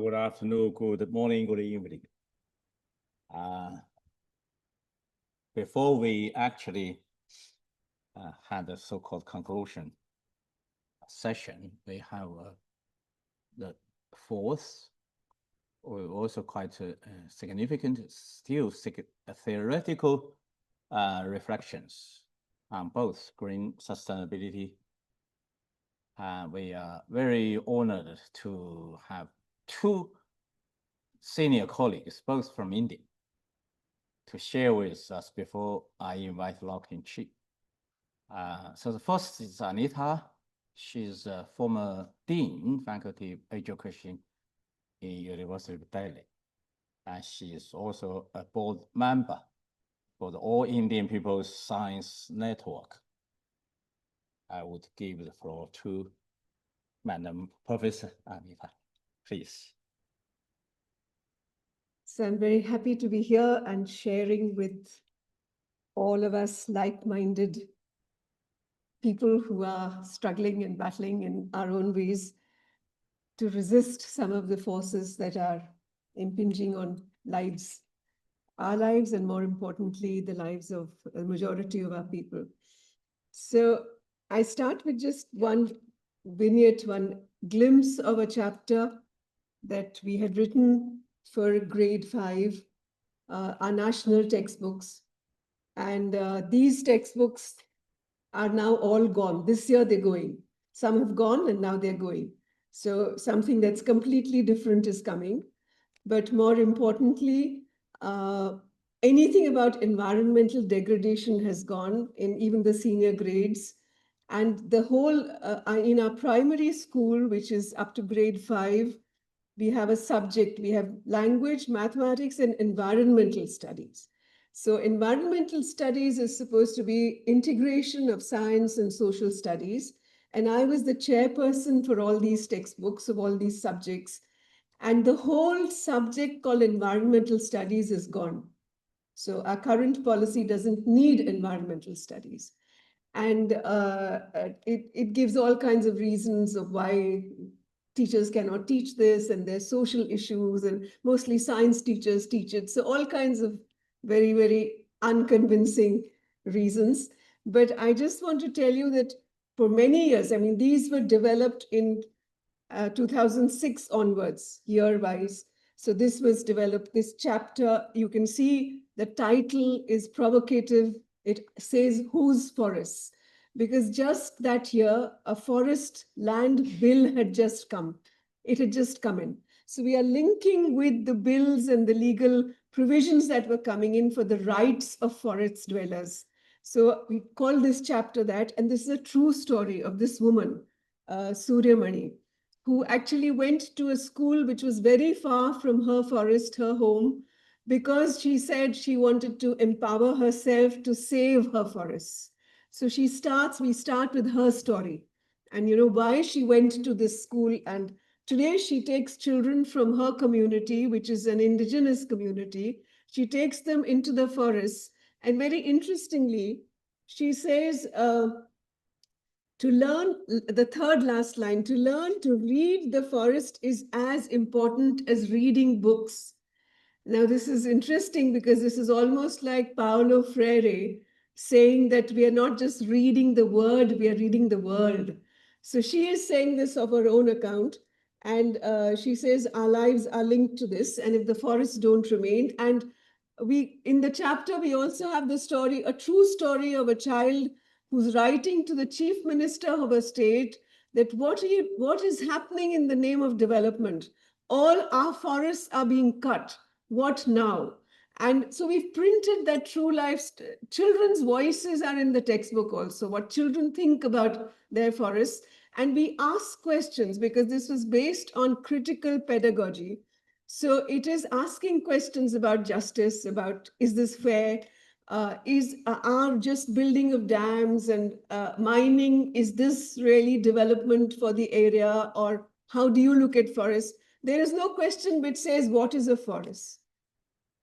Good afternoon, good morning, good evening. Before we actually had the so-called conclusion session, we have the fourth, or also quite significant, still theoretical reflections on both green sustainability. We are very honored to have two senior colleagues, both from India, to share with us before I invite Locking Chi. So the first is Anita. She's a former Dean, Faculty of Education in University of Delhi. And she is also a board member for the All Indian People's Science Network. I would give the floor to Madam Professor Anita, please. So I'm very happy to be here and sharing with all of us like-minded people who are struggling and battling in our own ways to resist some of the forces that are impinging on lives, our lives, and more importantly, the lives of a majority of our people. So I start with just one vignette, one glimpse of a chapter that we had written for grade 5, our national textbooks. And these textbooks are now all gone. This year they're going. Some have gone and now they're going. So something that's completely different is coming. But more importantly, anything about environmental degradation has gone in even the senior grades. And the whole, in our primary school, which is up to grade 5, we have a subject, we have language, mathematics, and environmental studies. So environmental studies is supposed to be integration of science and social studies. And I was the chairperson for all these textbooks of all these subjects. And the whole subject called environmental studies is gone. So our current policy doesn't need environmental studies. And it gives all kinds of reasons of why teachers cannot teach this, and there's social issues, and mostly science teachers teach it. So all kinds of very, very unconvincing reasons. But I just want to tell you that for many years, I mean, these were developed in 2006 onwards, year-wise. So this was developed, this chapter, you can see the title is provocative. It says, whose forests? Because just that year, a forest land bill had just come. It had just come in. So we are linking with the bills and the legal provisions that were coming in for the rights of forest dwellers. So we call this chapter that, and this is a true story of this woman, Suryamani, who actually went to a school which was very far from her forest, her home, because she said she wanted to empower herself to save her forests. So we start with her story and why she went to this school. And today she takes children from her community, which is an indigenous community. She takes them into the forests. And very interestingly, she says, to learn, the third last line, to learn to read the forest is as important as reading books. Now, this is interesting because this is almost like Paulo Freire saying that we are not just reading the word, we are reading the world. So she is saying this of her own account. And she says our lives are linked to this. And if the forests don't remain, and in the chapter, we also have the story, a true story of a child who's writing to the chief minister of a state that what is happening in the name of development? All our forests are being cut. What now? And so we've printed that true life. Children's voices are in the textbook also, what children think about their forests. And we ask questions because this was based on critical pedagogy. So it is asking questions about justice, about is this fair? Is our just building of dams and mining, is this really development for the area? Or how do you look at forests? There is no question which says, what is a forest?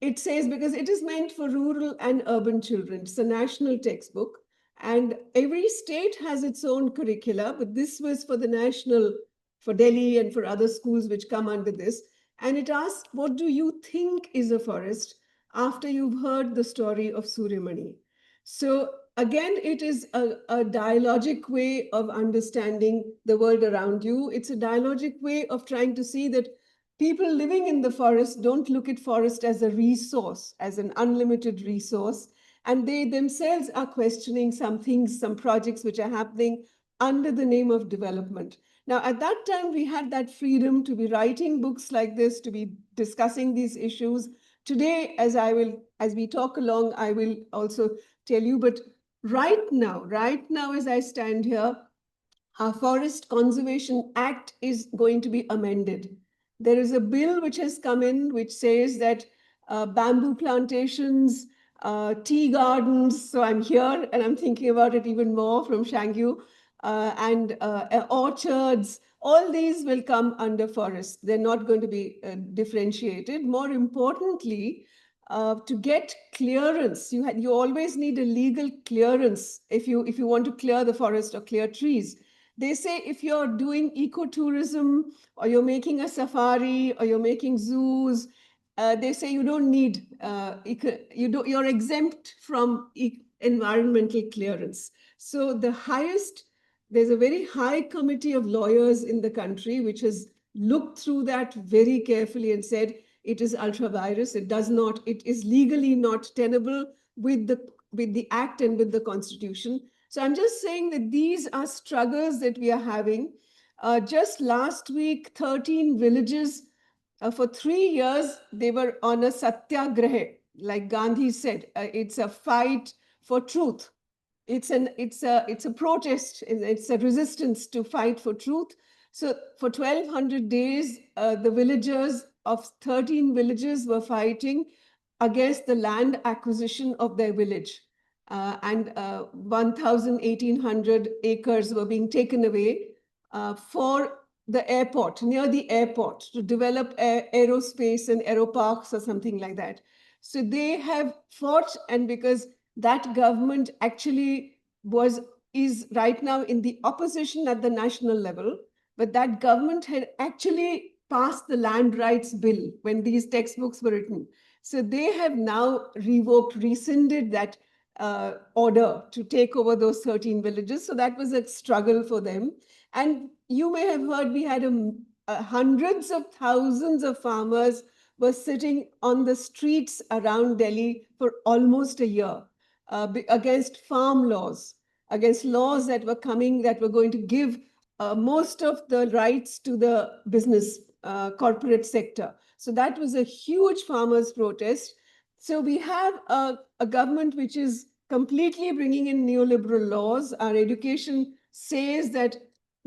It says, because it is meant for rural and urban children. It's a national textbook. And every state has its own curricula, but this was for the national, for Delhi and for other schools which come under this. And it asked, what do you think is a forest after you've heard the story of Suryamani? So again, it is a dialogic way of understanding the world around you. It's a dialogic way of trying to see that people living in the forest don't look at forest as a resource, as an unlimited resource. And they themselves are questioning some things, some projects which are happening under the name of development. Now, at that time, we had that freedom to be writing books like this, to be discussing these issues. Today, as we talk along, I will also tell you, but right now, as I stand here, our Forest Conservation Act is going to be amended. There is a bill which has come in which says that bamboo plantations, tea gardens, so I'm here and I'm thinking about it even more from Shangyou, and orchards, all these will come under forest. They're not going to be differentiated. More importantly, to get clearance, you always need a legal clearance if you want to clear the forest or clear trees. They say if you're doing ecotourism or you're making a safari or you're making zoos, they say you don't need, you're exempt from environmental clearance. So there's a very high committee of lawyers in the country which has looked through that very carefully and said it is ultra virus. It is legally not tenable with the act and with the constitution. So I'm just saying that these are struggles that we are having. Just last week, 13 villages, for 3 years, they were on a satyagraha, like Gandhi said. It's a fight for truth. It's a protest. It's a resistance to fight for truth. So for 1,200 days, the villagers of 13 villages were fighting against the land acquisition of their village. And 1,800 acres were being taken away for the airport, near the airport, to develop aerospace and aeroparks or something like that. So they have fought, and because that government actually is right now in the opposition at the national level, but that government had actually passed the land rights bill when these textbooks were written. So they have now rescinded that order to take over those 13 villages. So that was a struggle for them. And you may have heard we had hundreds of thousands of farmers were sitting on the streets around Delhi for almost a year against farm laws, against laws that were coming, that were going to give most of the rights to the business corporate sector. So that was a huge farmers' protest. So we have a government which is completely bringing in neoliberal laws. Our education says that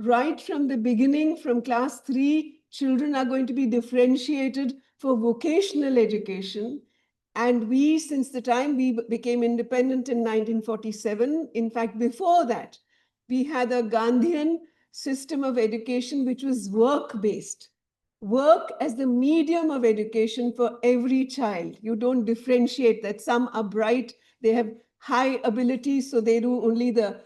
right from the beginning, from class 3, children are going to be differentiated for vocational education. And we, since the time we became independent in 1947, in fact, before that, we had a Gandhian system of education which was work-based. Work as the medium of education for every child. You don't differentiate that some are bright, they have high abilities, so they do only the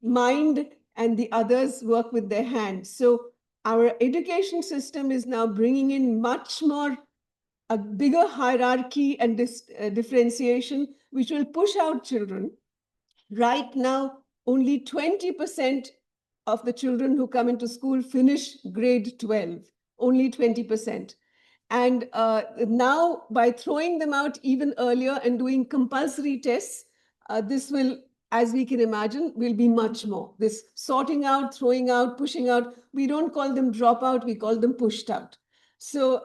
mind, and the others work with their hands. So our education system is now bringing in much more, a bigger hierarchy and differentiation, which will push out children. Right now, only 20% of the children who come into school finish grade 12, only 20%. And now, by throwing them out even earlier and doing compulsory tests, this will, as we can imagine, will be much more. This sorting out, throwing out, pushing out, we don't call them dropout, we call them pushed out. So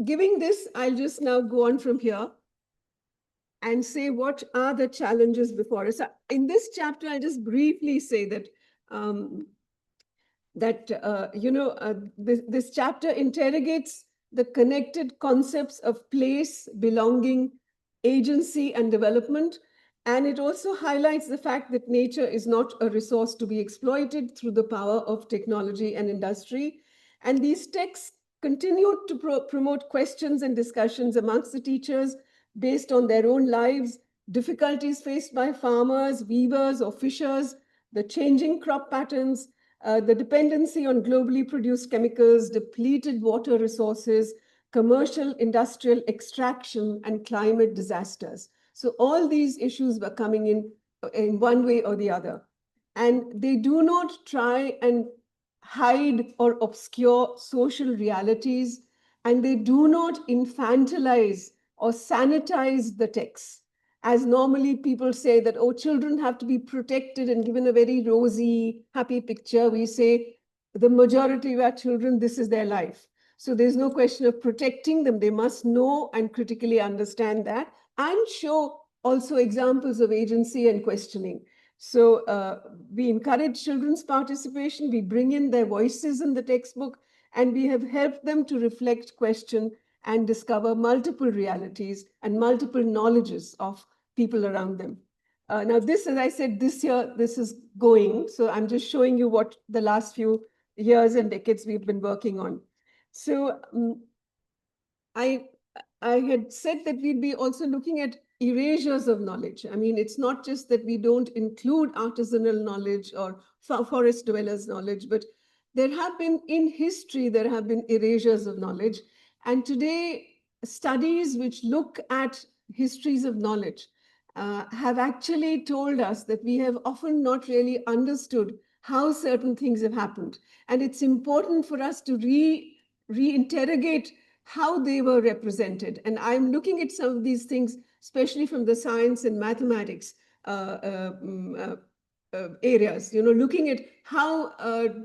giving this, I'll just now go on from here and say what are the challenges before us. In this chapter, I just briefly say that this chapter interrogates the connected concepts of place, belonging, agency, and development. And it also highlights the fact that nature is not a resource to be exploited through the power of technology and industry. And these texts continue to promote questions and discussions amongst the teachers based on their own lives, difficulties faced by farmers, weavers, or fishers, the changing crop patterns, the dependency on globally produced chemicals, depleted water resources, commercial industrial extraction, and climate disasters. So all these issues were coming in one way or the other. And they do not try and hide or obscure social realities, and they do not infantilize or sanitize the texts. As normally people say that, oh, children have to be protected and given a very rosy, happy picture. We say the majority of our children, this is their life. So there's no question of protecting them. They must know and critically understand that and show also examples of agency and questioning. So we encourage children's participation. We bring in their voices in the textbook, and we have helped them to reflect, question, and discover multiple realities and multiple knowledges of people around them. Now this, as I said, this year, this is going. So I'm just showing you what the last few years and decades we've been working on. So I had said that we'd be also looking at erasures of knowledge. I mean, it's not just that we don't include artisanal knowledge or forest dwellers' knowledge, but there have been, in history, there have been erasures of knowledge. And today, studies which look at histories of knowledge have actually told us that we have often not really understood how certain things have happened. And it's important for us to reinterrogate how they were represented. And I'm looking at some of these things, especially from the science and mathematics areas, looking at how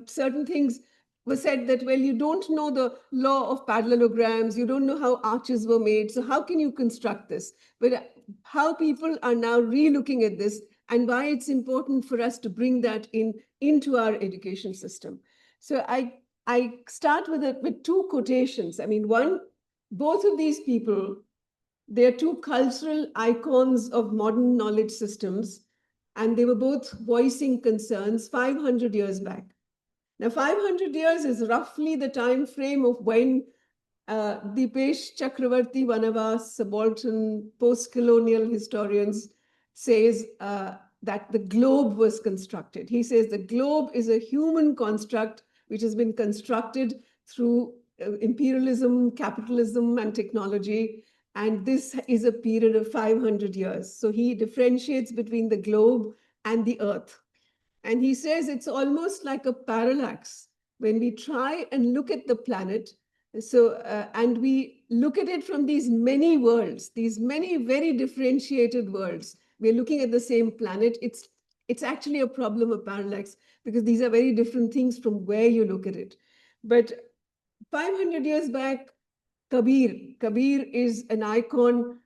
certain things were said that, well, you don't know the law of parallelograms, you don't know how arches were made, so how can you construct this? But how people are now re-looking at this and why it's important for us to bring that into our education system. So I start with two quotations. I mean, both of these people, they're two cultural icons of modern knowledge systems, and they were both voicing concerns 500 years back. Now, 500 years is roughly the time frame of when Dipesh Chakravarti, one of our subaltern post-colonial historians, says that the globe was constructed. He says the globe is a human construct which has been constructed through imperialism, capitalism, and technology. And this is a period of 500 years. So he differentiates between the globe and the earth. And he says it's almost like a parallax when we try and look at the planet. So, and we look at it from these many worlds, these many very differentiated worlds. We're looking at the same planet. It's actually a problem of parallax because these are very different things from where you look at it. But 500 years back, Kabir is an icon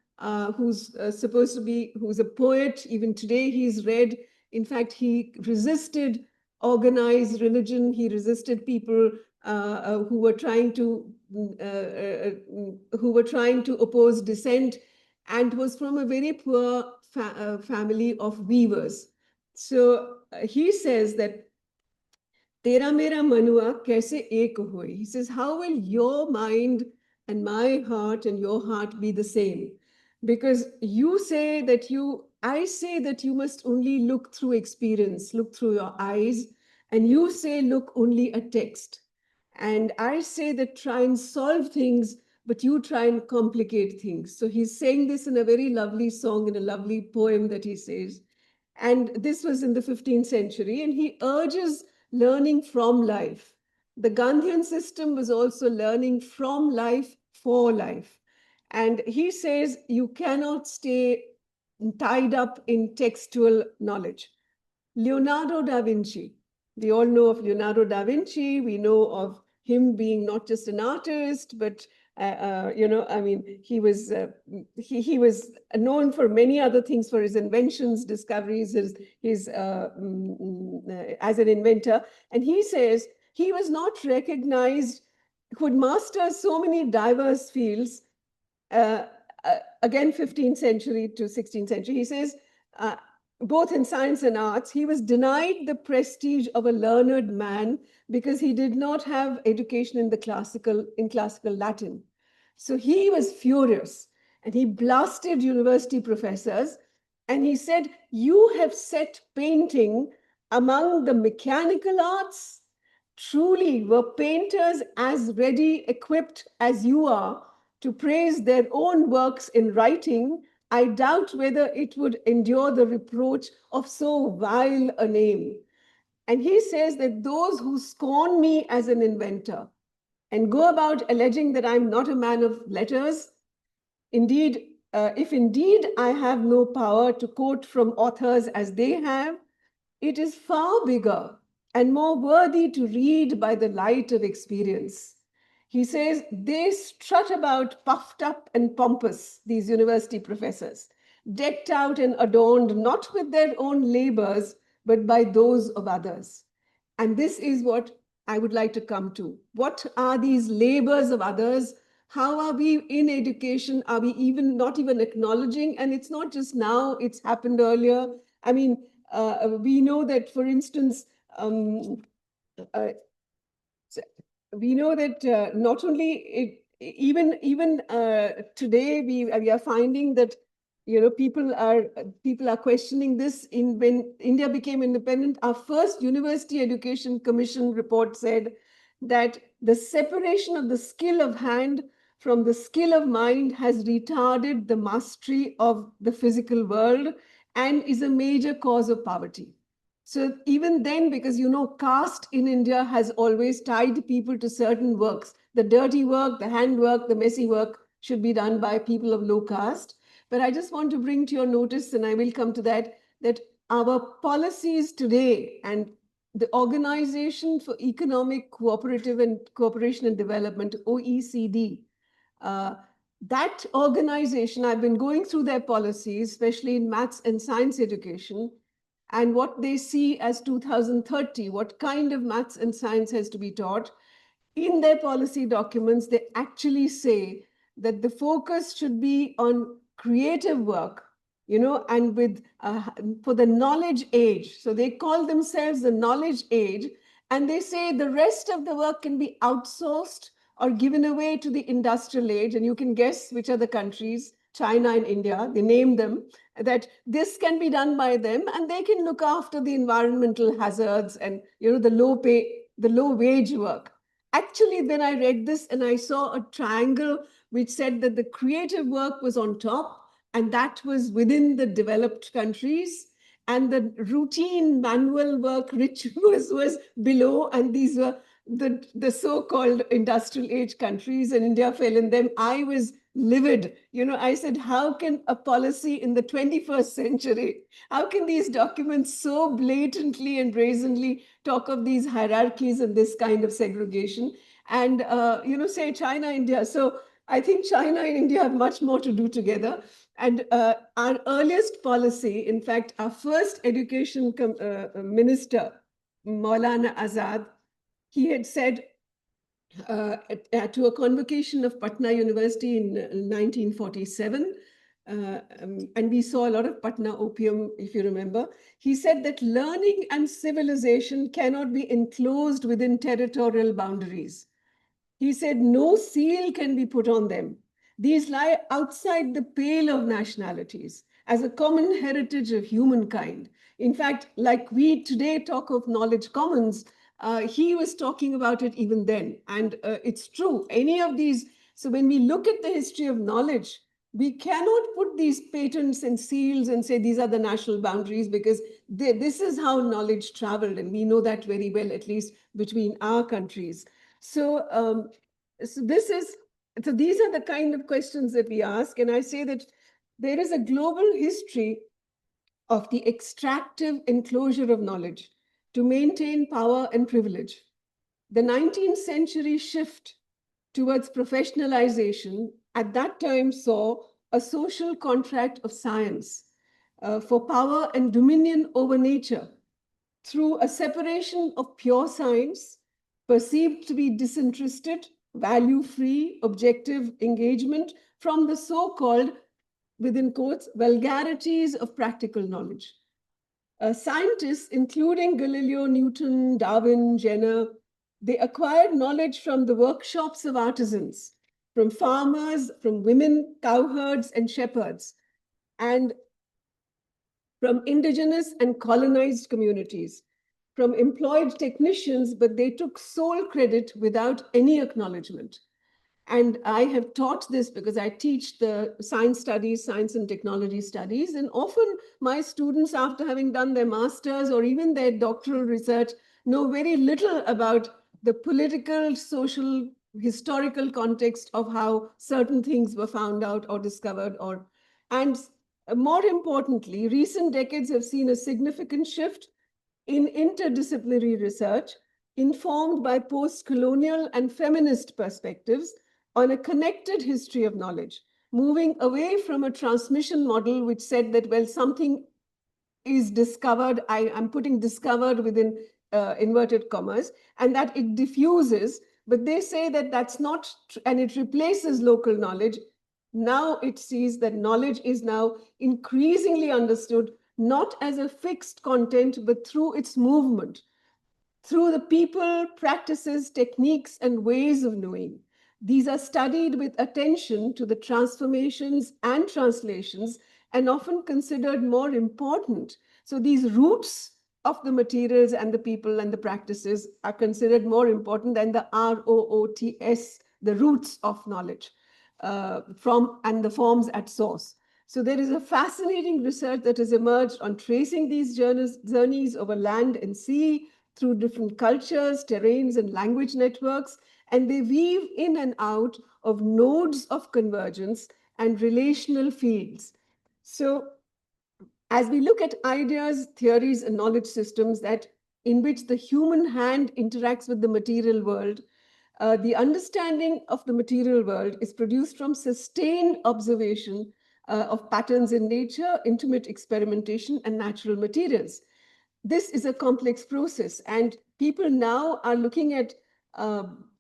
who's who's a poet. Even today he's read. In fact, he resisted organized religion. He resisted people who were trying to oppose dissent, and was from a very poor family of weavers. So he says that Tera mera manua kaise ek hoye. He says, how will your mind and my heart and your heart be the same? Because I say that you must only look through experience, look through your eyes, and you say look only at text. And I say that try and solve things, but you try and complicate things. So he's saying this in a very lovely song, in a lovely poem that he says. And this was in the 15th century, and he urges learning from life. The Gandhian system was also learning from life for life. And he says you cannot stay tied up in textual knowledge. Leonardo da Vinci, we all know of Leonardo da Vinci. We know of him being not just an artist, but I mean, he was known for many other things, for his inventions, discoveries, his as an inventor. And he says he was not recognized, could master so many diverse fields. Again, 15th century to 16th century, he says, both in science and arts, he was denied the prestige of a learned man because he did not have education in classical Latin. So he was furious, and he blasted university professors, and he said, you have set painting among the mechanical arts. Truly, were painters as ready equipped as you are, to praise their own works in writing, I doubt whether it would endure the reproach of so vile a name. And he says that those who scorn me as an inventor and go about alleging that I'm not a man of letters, indeed, if indeed I have no power to quote from authors as they have, it is far bigger and more worthy to read by the light of experience. He says they strut about puffed up and pompous, these university professors, decked out and adorned not with their own labors, but by those of others. And this is what I would like to come to. What are these labors of others? How are we in education? Are we even not even acknowledging? And it's not just now, it's happened earlier. I mean, we know that, for instance, we know that not only even today we are finding that people are questioning this. When India became independent, our first University Education Commission report said that the separation of the skill of hand from the skill of mind has retarded the mastery of the physical world and is a major cause of poverty. So even then, because caste in India has always tied people to certain works. The dirty work, the handwork, the messy work should be done by people of low caste. But I just want to bring to your notice, and I will come to that our policies today and the Organization for Economic Cooperative and Cooperation and Development, OECD, that organization, I've been going through their policies, especially in maths and science education, and what they see as 2030, what kind of maths and science has to be taught. In their policy documents, they actually say that the focus should be on creative work, and with for the knowledge age. So they call themselves the knowledge age, and they say the rest of the work can be outsourced or given away to the industrial age. And you can guess which are the countries, China and India, they name them, that this can be done by them, and they can look after the environmental hazards and the low wage work. Actually, then I read this and I saw a triangle which said that the creative work was on top, and that was within the developed countries, and the routine manual work was below, and these were the so-called industrial age countries, and India fell in them. I was livid. I said, how can a policy in the 21st century, how can these documents so blatantly and brazenly talk of these hierarchies and this kind of segregation? And, say China, India. So I think China and India have much more to do together. And our earliest policy, in fact, our first education minister, Maulana Azad, he had said, to a convocation of Patna University in 1947, and we saw a lot of Patna opium, if you remember. He said that learning and civilization cannot be enclosed within territorial boundaries. He said no seal can be put on them. These lie outside the pale of nationalities as a common heritage of humankind. In fact, like we today talk of knowledge commons, he was talking about it even then. And it's true, any of these. So when we look at the history of knowledge, we cannot put these patents and seals and say these are the national boundaries, because this is how knowledge traveled. And we know that very well, at least between our countries. So, so these are the kind of questions that we ask. And I say that there is a global history of the extractive enclosure of knowledge to maintain power and privilege. The 19th century shift towards professionalization at that time saw a social contract of science for power and dominion over nature through a separation of pure science, perceived to be disinterested, value-free, objective engagement, from the so-called, within quotes, vulgarities of practical knowledge. Scientists, including Galileo, Newton, Darwin, Jenner, they acquired knowledge from the workshops of artisans, from farmers, from women, cowherds, and shepherds, and from indigenous and colonized communities, from employed technicians, but they took sole credit without any acknowledgement. And I have taught this because I teach the science studies, science and technology studies. And often my students, after having done their masters or even their doctoral research, know very little about the political, social, historical context of how certain things were found out or discovered. And more importantly, recent decades have seen a significant shift in interdisciplinary research informed by post-colonial and feminist perspectives on a connected history of knowledge, moving away from a transmission model which said that, well, something is discovered, I'm putting discovered within inverted commas, and that it diffuses, but they say that that's not, and it replaces local knowledge. Now it sees that knowledge is now increasingly understood not as a fixed content, but through its movement, through the people, practices, techniques, and ways of knowing. These are studied with attention to the transformations and translations and often considered more important. So these roots of the materials and the people and the practices are considered more important than the ROOTS, the roots of knowledge from and the forms at source. So there is a fascinating research that has emerged on tracing these journeys over land and sea through different cultures, terrains, and language networks, and they weave in and out of nodes of convergence and relational fields. So as we look at ideas, theories, and knowledge systems that in which the human hand interacts with the material world, the understanding of the material world is produced from sustained observation of patterns in nature, intimate experimentation, and natural materials. This is a complex process, and people now are looking at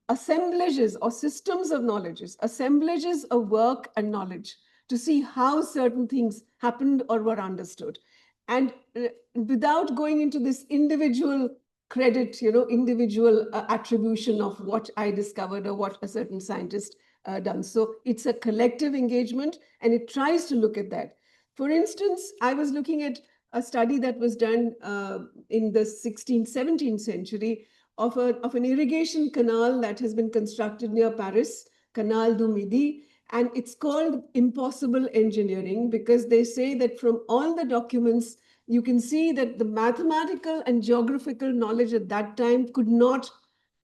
assemblages or systems of knowledges, assemblages of work and knowledge to see how certain things happened or were understood. And without going into this individual credit, individual attribution of what I discovered or what a certain scientist done. So it's a collective engagement, and it tries to look at that. For instance, I was looking at a study that was done in the 16th, 17th century of an irrigation canal that has been constructed near Paris, Canal du Midi, and it's called impossible engineering because they say that from all the documents, you can see that the mathematical and geographical knowledge at that time could not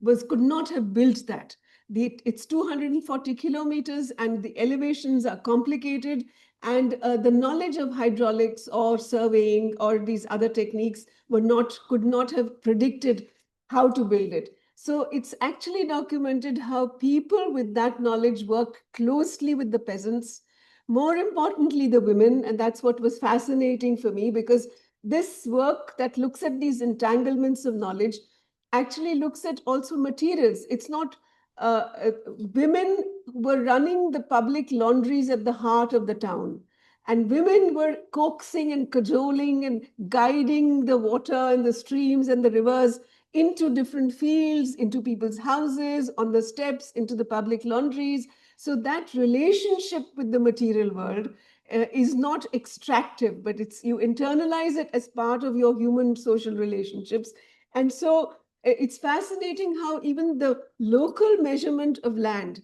have built that. It's 240 kilometers and the elevations are complicated, and the knowledge of hydraulics or surveying or these other techniques could not have predicted how to build it. So it's actually documented how people with that knowledge work closely with the peasants, more importantly, the women. And that's what was fascinating for me, because this work that looks at these entanglements of knowledge actually looks at also materials. It's not women were running the public laundries at the heart of the town. And women were coaxing and cajoling and guiding the water and the streams and the rivers into different fields, into people's houses, on the steps, into the public laundries. So that relationship with the material world is not extractive, but you internalize it as part of your human social relationships. And so it's fascinating how even the local measurement of land,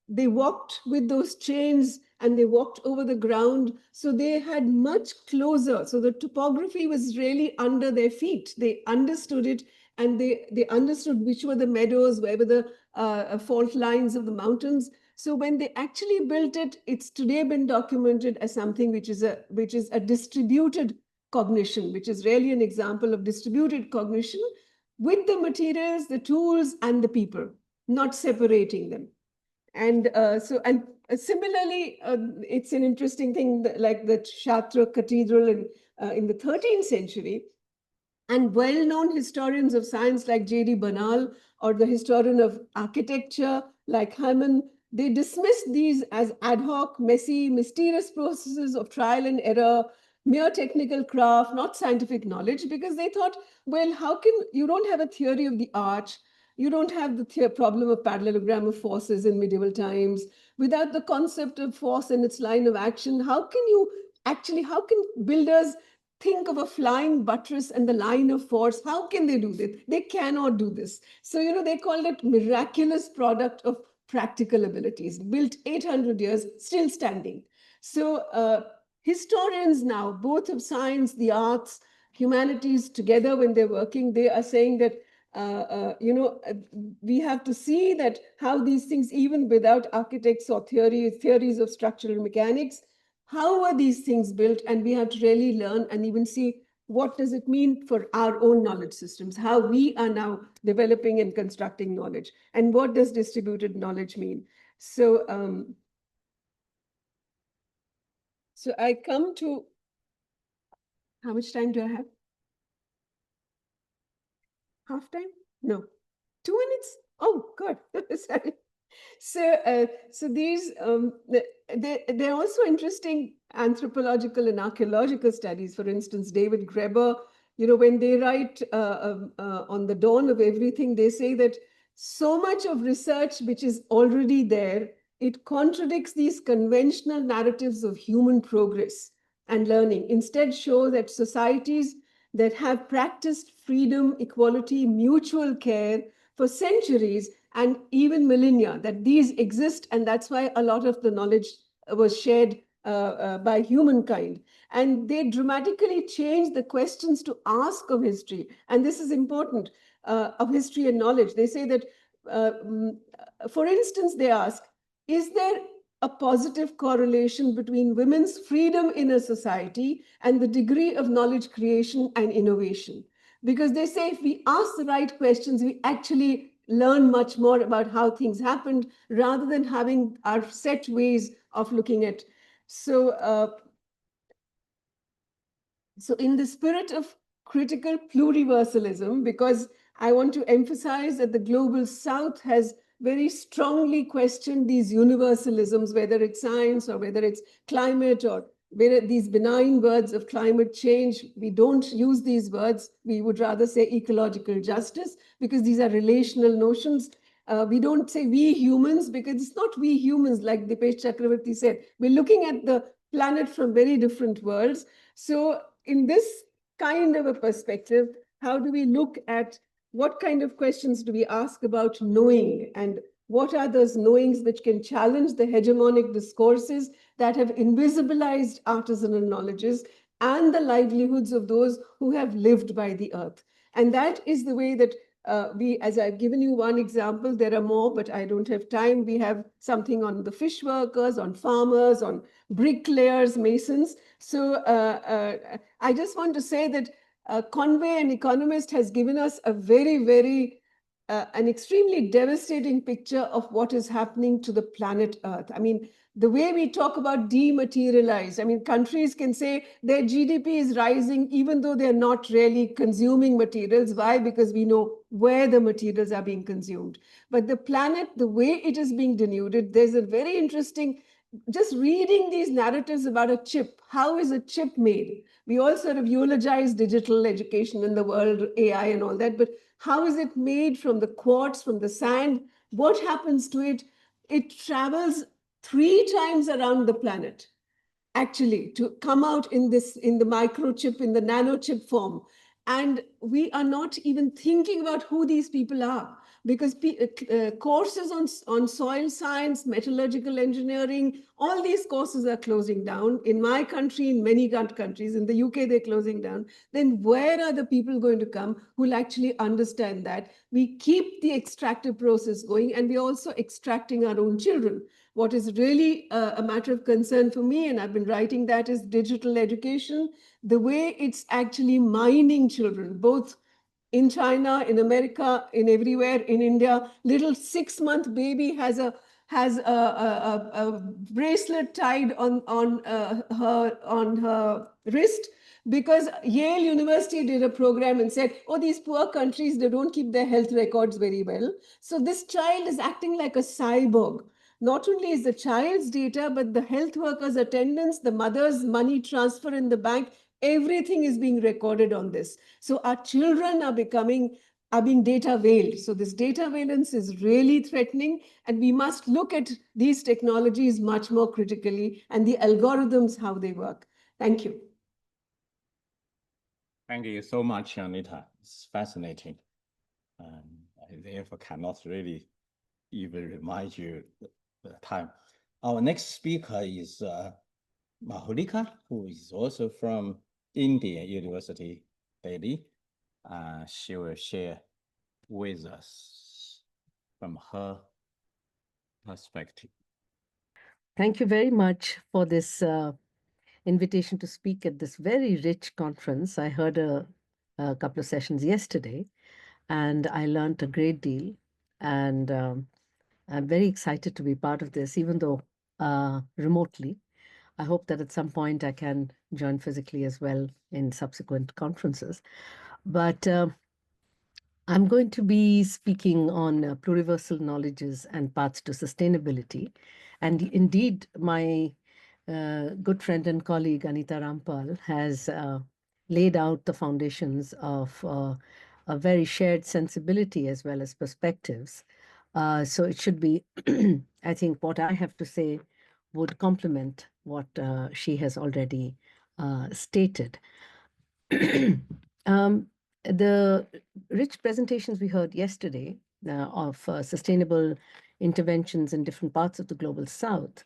they walked with those chains and they walked over the ground. So they had much closer. So the topography was really under their feet. They understood it, and they understood which were the meadows, where were the fault lines of the mountains. So when they actually built it, it's today been documented as something which is a distributed cognition, which is really an example of distributed cognition with the materials, the tools, and the people, not separating them. And similarly, it's an interesting thing that, like the Chartres Cathedral in the 13th century, and well-known historians of science like J.D. Bernal or the historian of architecture like Hyman, they dismissed these as ad hoc, messy, mysterious processes of trial and error, mere technical craft, not scientific knowledge, because they thought, well, you don't have a theory of the arch, you don't have the problem of parallelogram of forces in medieval times. Without the concept of force and its line of action, how can builders think of a flying buttress and the line of force? How can they do this? They cannot do this. So, they called it miraculous product of practical abilities, built 800 years, still standing. So historians now, both of science, the arts, humanities together, when they're working, they are saying that we have to see that how these things, even without architects or theories of structural mechanics, how are these things built? And we have to really learn and even see what does it mean for our own knowledge systems, how we are now developing and constructing knowledge, and what does distributed knowledge mean? So, so I come to, how much time do I have? Half time? No, 2 minutes? Oh, good. Sorry. So these, they're also interesting anthropological and archaeological studies. For instance, David Graeber, when they write on the dawn of everything, they say that so much of research which is already there, it contradicts these conventional narratives of human progress and learning. Instead, show that societies that have practiced freedom, equality, mutual care for centuries and even millennia, that these exist, and that's why a lot of the knowledge was shared by humankind. And they dramatically change the questions to ask of history. And this is important, of history and knowledge. They say that, for instance, they ask, is there a positive correlation between women's freedom in a society and the degree of knowledge creation and innovation? Because they say if we ask the right questions, we actually learn much more about how things happened rather than having our set ways of looking at. So in the spirit of critical pluriversalism, because I want to emphasize that the Global South has very strongly questioned these universalisms, whether it's science or whether it's climate or whether these benign words of climate change. We don't use these words. We would rather say ecological justice, because these are relational notions. We don't say we humans, because it's not we humans, like Dipesh Chakravarti said. We're looking at the planet from very different worlds. So in this kind of a perspective, how do we look at what kind of questions do we ask about knowing, and what are those knowings which can challenge the hegemonic discourses that have invisibilized artisanal knowledges and the livelihoods of those who have lived by the earth? And that is the way that we, as I've given you one example, there are more, but I don't have time. We have something on the fish workers, on farmers, on bricklayers, masons. So I just want to say that Conway, an economist, has given us a very, an extremely devastating picture of what is happening to the planet Earth. I mean, the way we talk about dematerialized, I mean, countries can say their GDP is rising even though they're not really consuming materials. Why? Because we know where the materials are being consumed. But the planet, the way it is being denuded, there's a very interesting, just reading these narratives about a chip. How is a chip made? We all sort of eulogize digital education in the world, AI and all that, but how is it made from the quartz, from the sand? What happens to it? It travels 3 times around the planet, actually, to come out in the microchip, in the nanochip form. And we are not even thinking about who these people are, because courses on soil science, metallurgical engineering, all these courses are closing down. In my country, in many countries, in the UK, they're closing down. Then where are the people going to come who will actually understand that? We keep the extractive process going, and we're also extracting our own children. What is really a matter of concern for me, and I've been writing that, is digital education, the way it's actually mining children, both in China, in America, in everywhere, in India. Little 6-month baby has a bracelet tied on her wrist, because Yale University did a program and said, oh, these poor countries, they don't keep their health records very well. So this child is acting like a cyborg. Not only is the child's data, but the health worker's attendance, the mother's money transfer in the bank, everything is being recorded on this. So our children are being data veiled. So this data valence is really threatening, and we must look at these technologies much more critically, and the algorithms, how they work. Thank you. Thank you so much, Anita. It's fascinating. I therefore cannot really even remind you the time. Our next speaker is Madhulika, who is also from Indian University, Delhi. She will share with us from her perspective. Thank you very much for this invitation to speak at this very rich conference. I heard a couple of sessions yesterday, and I learned a great deal. And I'm very excited to be part of this, even though remotely. I hope that at some point I can join physically as well in subsequent conferences. But I'm going to be speaking on pluriversal knowledges and paths to sustainability. And indeed, my good friend and colleague, Anita RAMPAL, has laid out the foundations of a very shared sensibility as well as perspectives. So it should be, I think what I have to say would complement what she has already stated. The rich presentations we heard yesterday of sustainable interventions in different parts of the global south,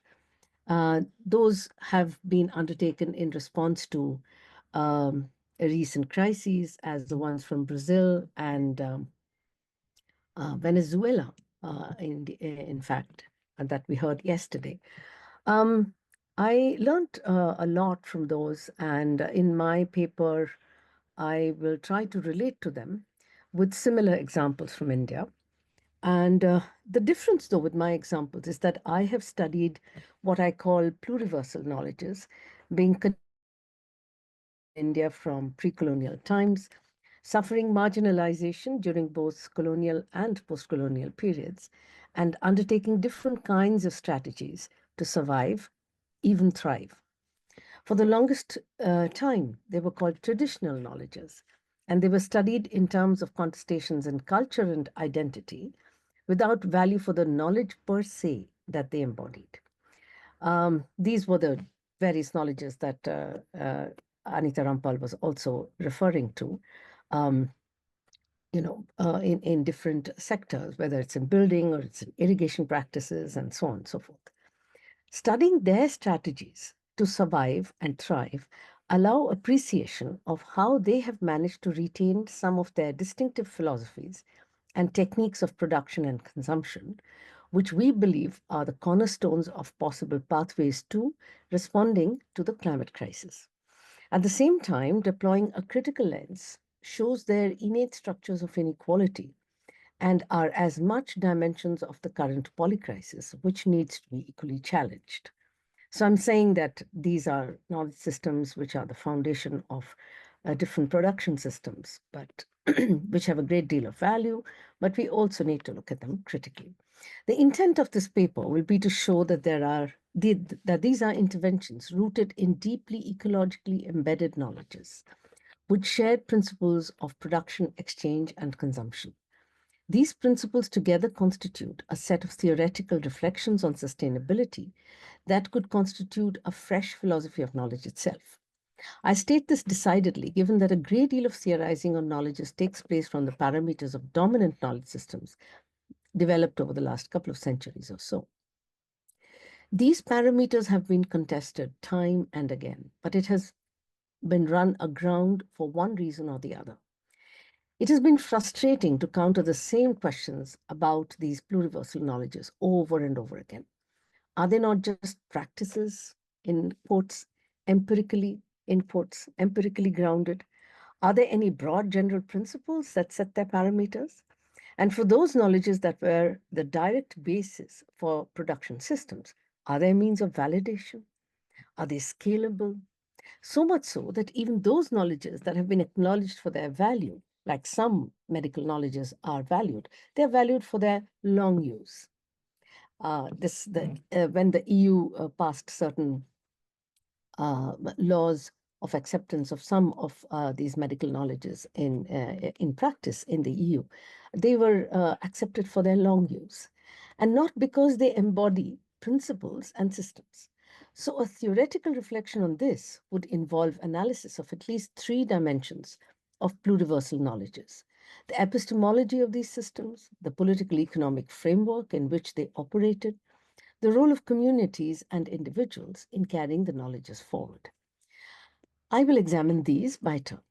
those have been undertaken in response to recent crises, as the ones from Brazil and Venezuela, in fact, that we heard yesterday. I learned a lot from those, and in my paper, I will try to relate to them with similar examples from India. And the difference, though, with my examples is that I have studied what I call pluriversal knowledges, being in India from pre-colonial times, suffering marginalization during both colonial and post-colonial periods, and undertaking different kinds of strategies to survive, even thrive. For the longest time, they were called traditional knowledges, and they were studied in terms of contestations in culture and identity without value for the knowledge per se that they embodied. These were the various knowledges that Anita RAMPAL was also referring to, in different sectors, whether it's in building or it's in irrigation practices and so on and so forth. Studying their strategies to survive and thrive allow appreciation of how they have managed to retain some of their distinctive philosophies and techniques of production and consumption, which we believe are the cornerstones of possible pathways to responding to the climate crisis. At the same time, deploying a critical lens shows their innate structures of inequality and are as much dimensions of the current polycrisis, which needs to be equally challenged. So I'm saying that these are knowledge systems which are the foundation of different production systems, but which have a great deal of value, but we also need to look at them critically. The intent of this paper will be to show that that these are interventions rooted in deeply ecologically embedded knowledges, with shared principles of production, exchange, and consumption. These principles together constitute a set of theoretical reflections on sustainability that could constitute a fresh philosophy of knowledge itself. I state this decidedly, given that a great deal of theorizing on knowledges takes place from the parameters of dominant knowledge systems developed over the last couple of centuries or so. These parameters have been contested time and again, but it has been run aground for one reason or the other. It has been frustrating to counter the same questions about these pluriversal knowledges over and over again. Are they not just practices, in quotes, empirically grounded? Are there any broad general principles that set their parameters? And for those knowledges that were the direct basis for production systems, are there means of validation? Are they scalable? So much so that even those knowledges that have been acknowledged for their value, like some medical knowledges are valued, they're valued for their long use. When the EU passed certain laws of acceptance of some of these medical knowledges in practice in the EU, they were accepted for their long use, and not because they embody principles and systems. So a theoretical reflection on this would involve analysis of at least three dimensions of pluriversal knowledges. the epistemology of these systems, the political economic framework in which they operated, the role of communities and individuals in carrying the knowledges forward. I will examine these by turn.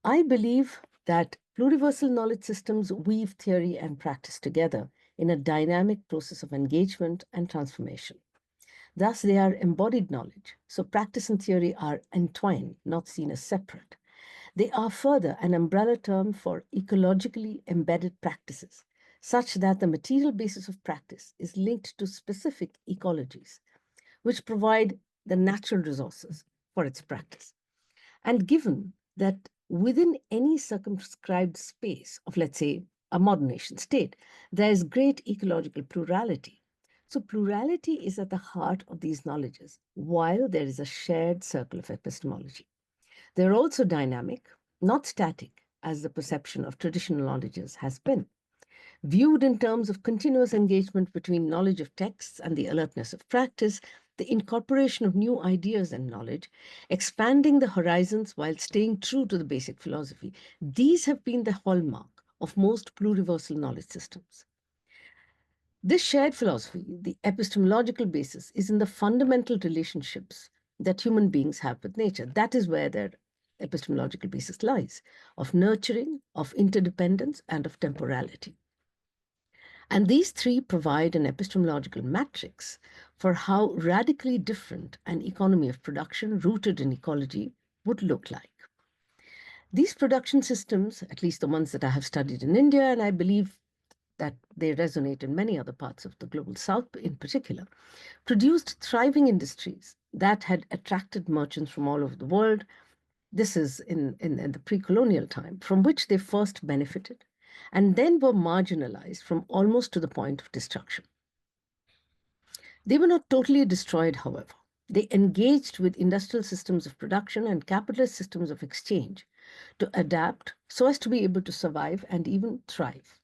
I believe that pluriversal knowledge systems weave theory and practice together in a dynamic process of engagement and transformation. Thus, they are embodied knowledge, so practice and theory are entwined, not seen as separate. They are further an umbrella term for ecologically embedded practices, such that the material basis of practice is linked to specific ecologies, which provide the natural resources for its practice. And given that within any circumscribed space of, let's say, a modern nation state, there is great ecological plurality. So plurality is at the heart of these knowledges, while there is a shared circle of epistemology. They're also dynamic, not static, as the perception of traditional knowledges has been. Viewed in terms of continuous engagement between knowledge of texts and the alertness of practice, the incorporation of new ideas and knowledge, expanding the horizons while staying true to the basic philosophy, these have been the hallmark of most pluriversal knowledge systems. This shared philosophy, the epistemological basis, is in the fundamental relationships that human beings have with nature. That is where their epistemological basis lies, of nurturing, of interdependence, and of temporality. And these three provide an epistemological matrix for how radically different an economy of production rooted in ecology would look like. These production systems, at least the ones that I have studied in India, and I believe that they resonate in many other parts of the global south in particular, produced thriving industries that had attracted merchants from all over the world. This is in the pre-colonial time, from which they first benefited and then were marginalized from almost to the point of destruction. They were not totally destroyed, however. They engaged with industrial systems of production and capitalist systems of exchange to adapt so as to be able to survive and even thrive.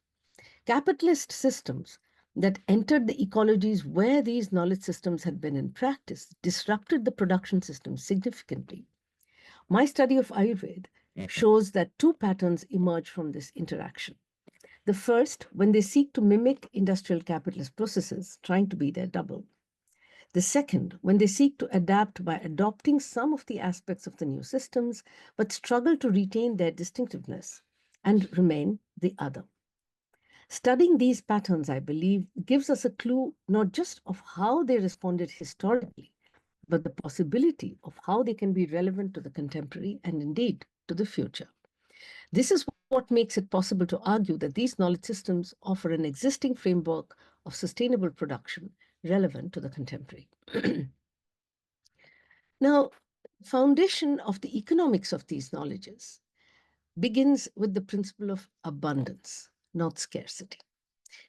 Capitalist systems that entered the ecologies where these knowledge systems had been in practice disrupted the production system significantly. My study of Ayurveda shows that two patterns emerge from this interaction. The first, when they seek to mimic industrial capitalist processes, trying to be their double. The second, when they seek to adapt by adopting some of the aspects of the new systems, but struggle to retain their distinctiveness and remain the other. Studying these patterns, I believe, gives us a clue not just of how they responded historically, but the possibility of how they can be relevant to the contemporary and indeed to the future. This is what makes it possible to argue that these knowledge systems offer an existing framework of sustainable production relevant to the contemporary. Now, foundation of the economics of these knowledges begins with the principle of abundance, not scarcity.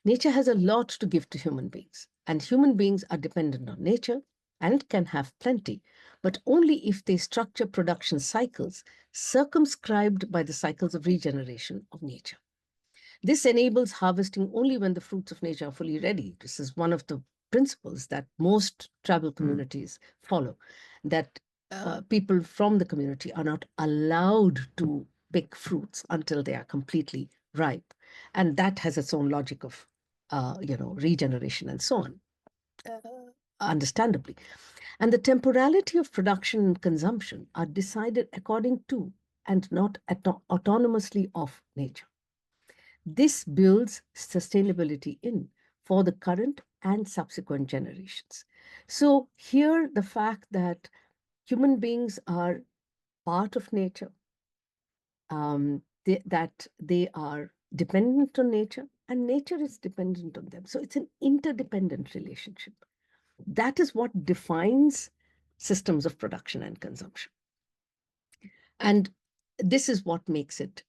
Nature has a lot to give to human beings, and human beings are dependent on nature and can have plenty, but only if they structure production cycles circumscribed by the cycles of regeneration of nature. This enables harvesting only when the fruits of nature are fully ready. This is one of the principles that most tribal communities follow, that people from the community are not allowed to pick fruits until they are completely ripe. And that has its own logic of, regeneration and so on, understandably. And the temporality of production and consumption are decided according to and not autonomously of nature. This builds sustainability in for the current and subsequent generations. So here, the fact that human beings are part of nature, that they are dependent on nature, and nature is dependent on them. So it's an interdependent relationship. That is what defines systems of production and consumption. And this is what makes it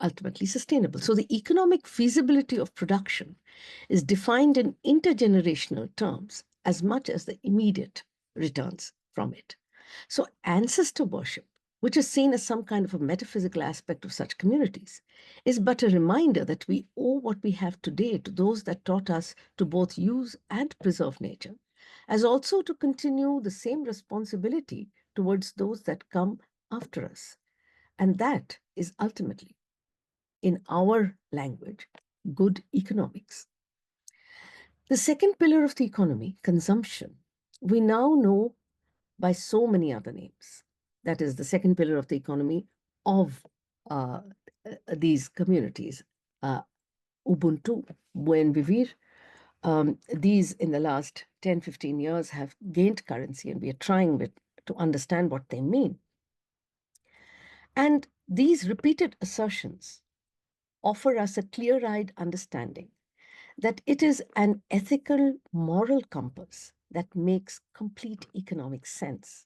ultimately sustainable. So the economic feasibility of production is defined in intergenerational terms as much as the immediate returns from it. So ancestor worship, which is seen as some kind of a metaphysical aspect of such communities, is but a reminder that we owe what we have today to those that taught us to both use and preserve nature, as also to continue the same responsibility towards those that come after us. And that is ultimately in our language, good economics. The second pillar of the economy, consumption, we now know by so many other names. That is the second pillar of the economy of these communities. Ubuntu, buen vivir. These in the last 10, 15 years have gained currency, and we are trying to understand what they mean. And these repeated assertions offer us a clear-eyed understanding that it is an ethical, moral compass that makes complete economic sense.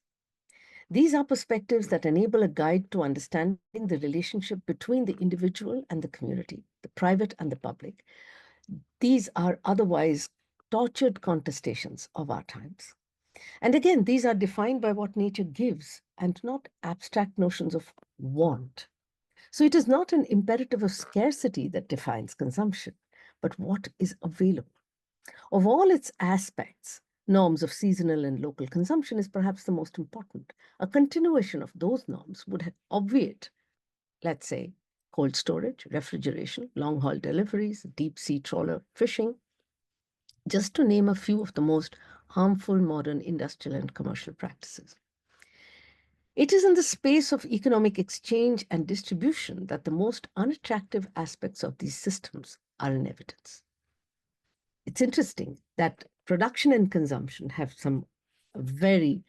These are perspectives that enable a guide to understanding the relationship between the individual and the community, the private and the public. These are otherwise tortured contestations of our times. And again, these are defined by what nature gives and not abstract notions of want. So it is not an imperative of scarcity that defines consumption, but what is available. Of all its aspects, norms of seasonal and local consumption is perhaps the most important. A continuation of those norms would obviate, let's say, cold storage, refrigeration, long-haul deliveries, deep-sea trawler fishing, just to name a few of the most harmful modern industrial and commercial practices. It is in the space of economic exchange and distribution that the most unattractive aspects of these systems are in evidence. It's interesting that production and consumption have some very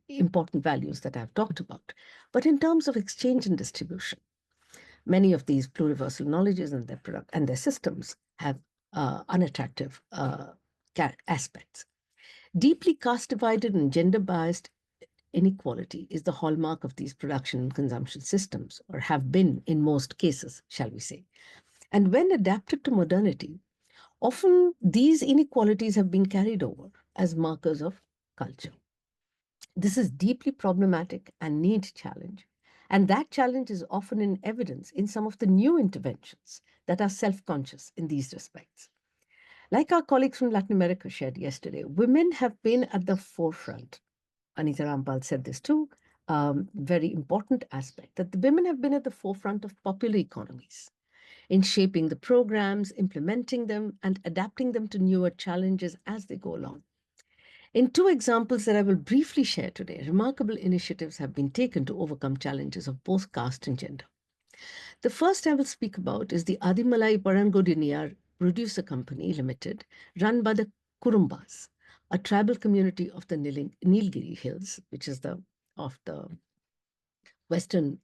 important values that I've talked about. But in terms of exchange and distribution, many of these pluriversal knowledges and their systems have unattractive aspects. Deeply caste-divided and gender-biased inequality is the hallmark of these production and consumption systems, or have been in most cases, shall we say. And when adapted to modernity, often these inequalities have been carried over as markers of culture. This is deeply problematic and needs challenge. And that challenge is often in evidence in some of the new interventions that are self-conscious in these respects. Like our colleagues from Latin America shared yesterday, women have been at the forefront. Anita RAMPAL said this too, very important aspect, that the women have been at the forefront of popular economies in shaping the programs, implementing them, and adapting them to newer challenges as they go along. In two examples that I will briefly share today, remarkable initiatives have been taken to overcome challenges of both caste and gender. The first I will speak about is the Adimalai Parangodinia Producer Company Limited, run by the Kurumbas, a tribal community of the Nilgiri Hills, which is of the western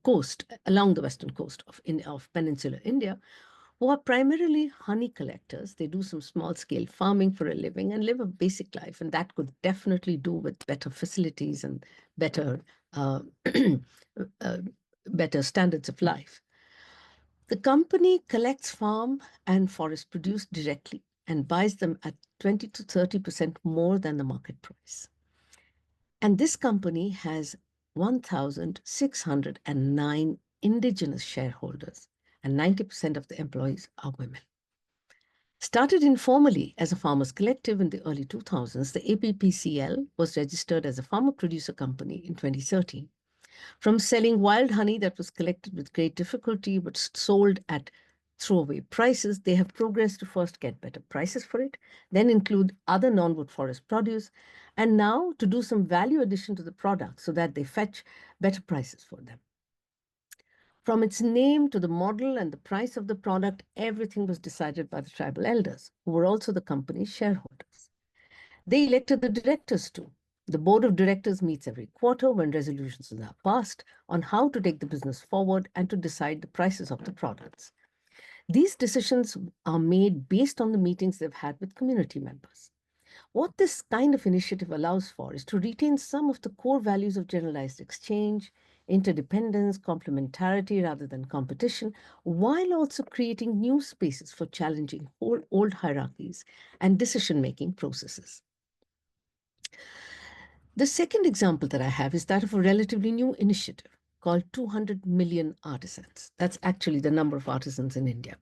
coast, along the western coast of peninsular India, who are primarily honey collectors. They do some small-scale farming for a living and live a basic life, and that could definitely do with better facilities and better, better standards of life. The company collects farm and forest produce directly and buys them at 20 to 30% more than the market price. And this company has 1,609 indigenous shareholders, and 90% of the employees are women. Started informally as a farmers collective in the early 2000s, the APPCL was registered as a farmer producer company in 2013. From selling wild honey that was collected with great difficulty but sold at throwaway prices, they have progressed to first get better prices for it, then include other non-wood forest produce, and now to do some value addition to the product so that they fetch better prices for them. From its name to the model and the price of the product, everything was decided by the tribal elders, who were also the company's shareholders. They elected the directors too. The board of directors meets every quarter when resolutions are passed on how to take the business forward and to decide the prices of the products. These decisions are made based on the meetings they've had with community members. What this kind of initiative allows for is to retain some of the core values of generalized exchange, interdependence, complementarity rather than competition, while also creating new spaces for challenging old hierarchies and decision-making processes. The second example that I have is that of a relatively new initiative called 200 million artisans. That's actually the number of artisans in India.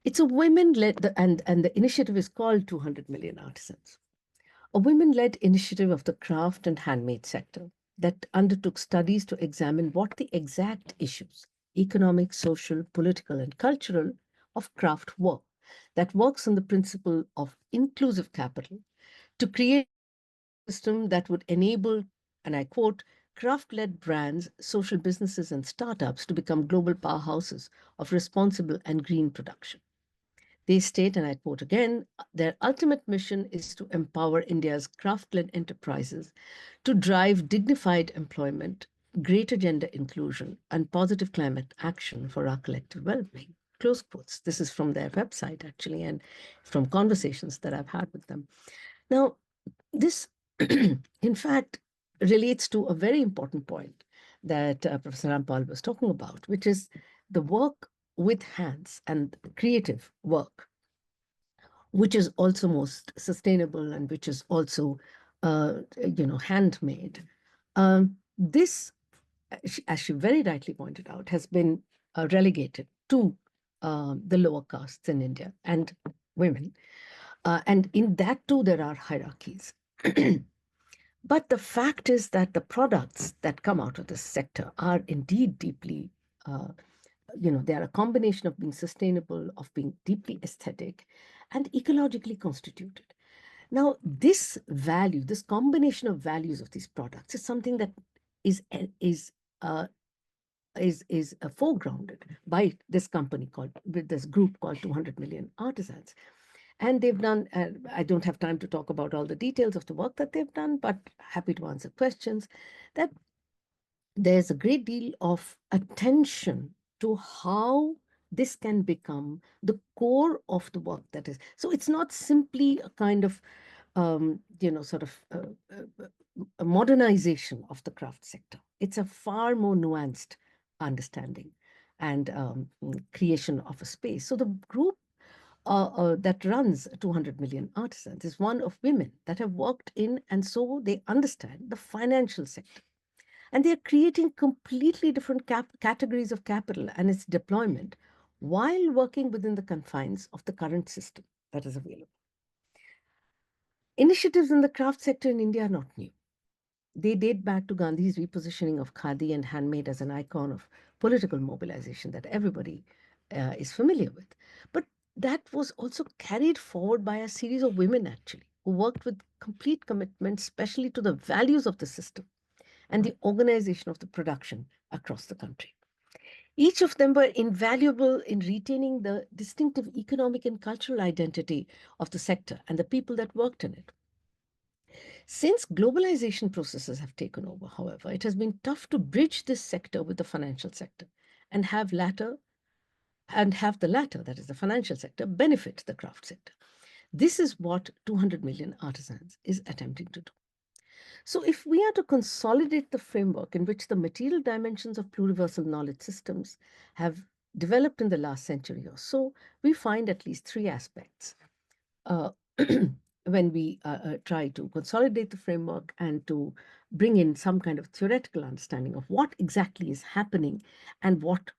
It's a women-led, and the initiative is called 200 million artisans. A women-led initiative of the craft and handmade sector that undertook studies to examine what the exact issues economic, social, political, and cultural of craft work that works on the principle of inclusive capital to create a system that would enable, and I quote, craft-led brands, social businesses, and startups to become global powerhouses of responsible and green production. They state, and I quote again, their ultimate mission is to empower India's craft-led enterprises to drive dignified employment, greater gender inclusion, and positive climate action for our collective well-being. Close quotes. This is from their website, actually, and from conversations that I've had with them. Now, this, in fact, relates to a very important point that Professor Rampal was talking about, which is the work with hands and creative work, which is also most sustainable and which is also, handmade. This, as she very rightly pointed out, has been relegated to the lower castes in India and women. And in that too, there are hierarchies. But the fact is that the products that come out of this sector are indeed deeply, they are a combination of being sustainable, of being deeply aesthetic, and ecologically constituted. Now, this value, this combination of values of these products is something that is foregrounded by this company with this group called 200 Million Artisans. And they've done, I don't have time to talk about all the details of the work that they've done, but happy to answer questions, that there's a great deal of attention to how this can become the core of the work that is. So it's not simply a kind of, a modernization of the craft sector. It's a far more nuanced understanding and creation of a space. So the group that runs 200 Million Artisans is one of women that have worked in, and so they understand the financial sector. And they are creating completely different categories of capital and its deployment while working within the confines of the current system that is available. Initiatives in the craft sector in India are not new. They date back to Gandhi's repositioning of khadi and handmade as an icon of political mobilization that everybody is familiar with. But that was also carried forward by a series of women, actually, who worked with complete commitment, especially to the values of the system and the organization of the production across the country. Each of them were invaluable in retaining the distinctive economic and cultural identity of the sector and the people that worked in it. Since globalization processes have taken over, however, it has been tough to bridge this sector with the financial sector and have the latter, that is the financial sector, benefit the craft sector. This is what 200 Million Artisans is attempting to do. So if we are to consolidate the framework in which the material dimensions of pluriversal knowledge systems have developed in the last century or so, we find at least three aspects when we try to consolidate the framework and to bring in some kind of theoretical understanding of what exactly is happening and what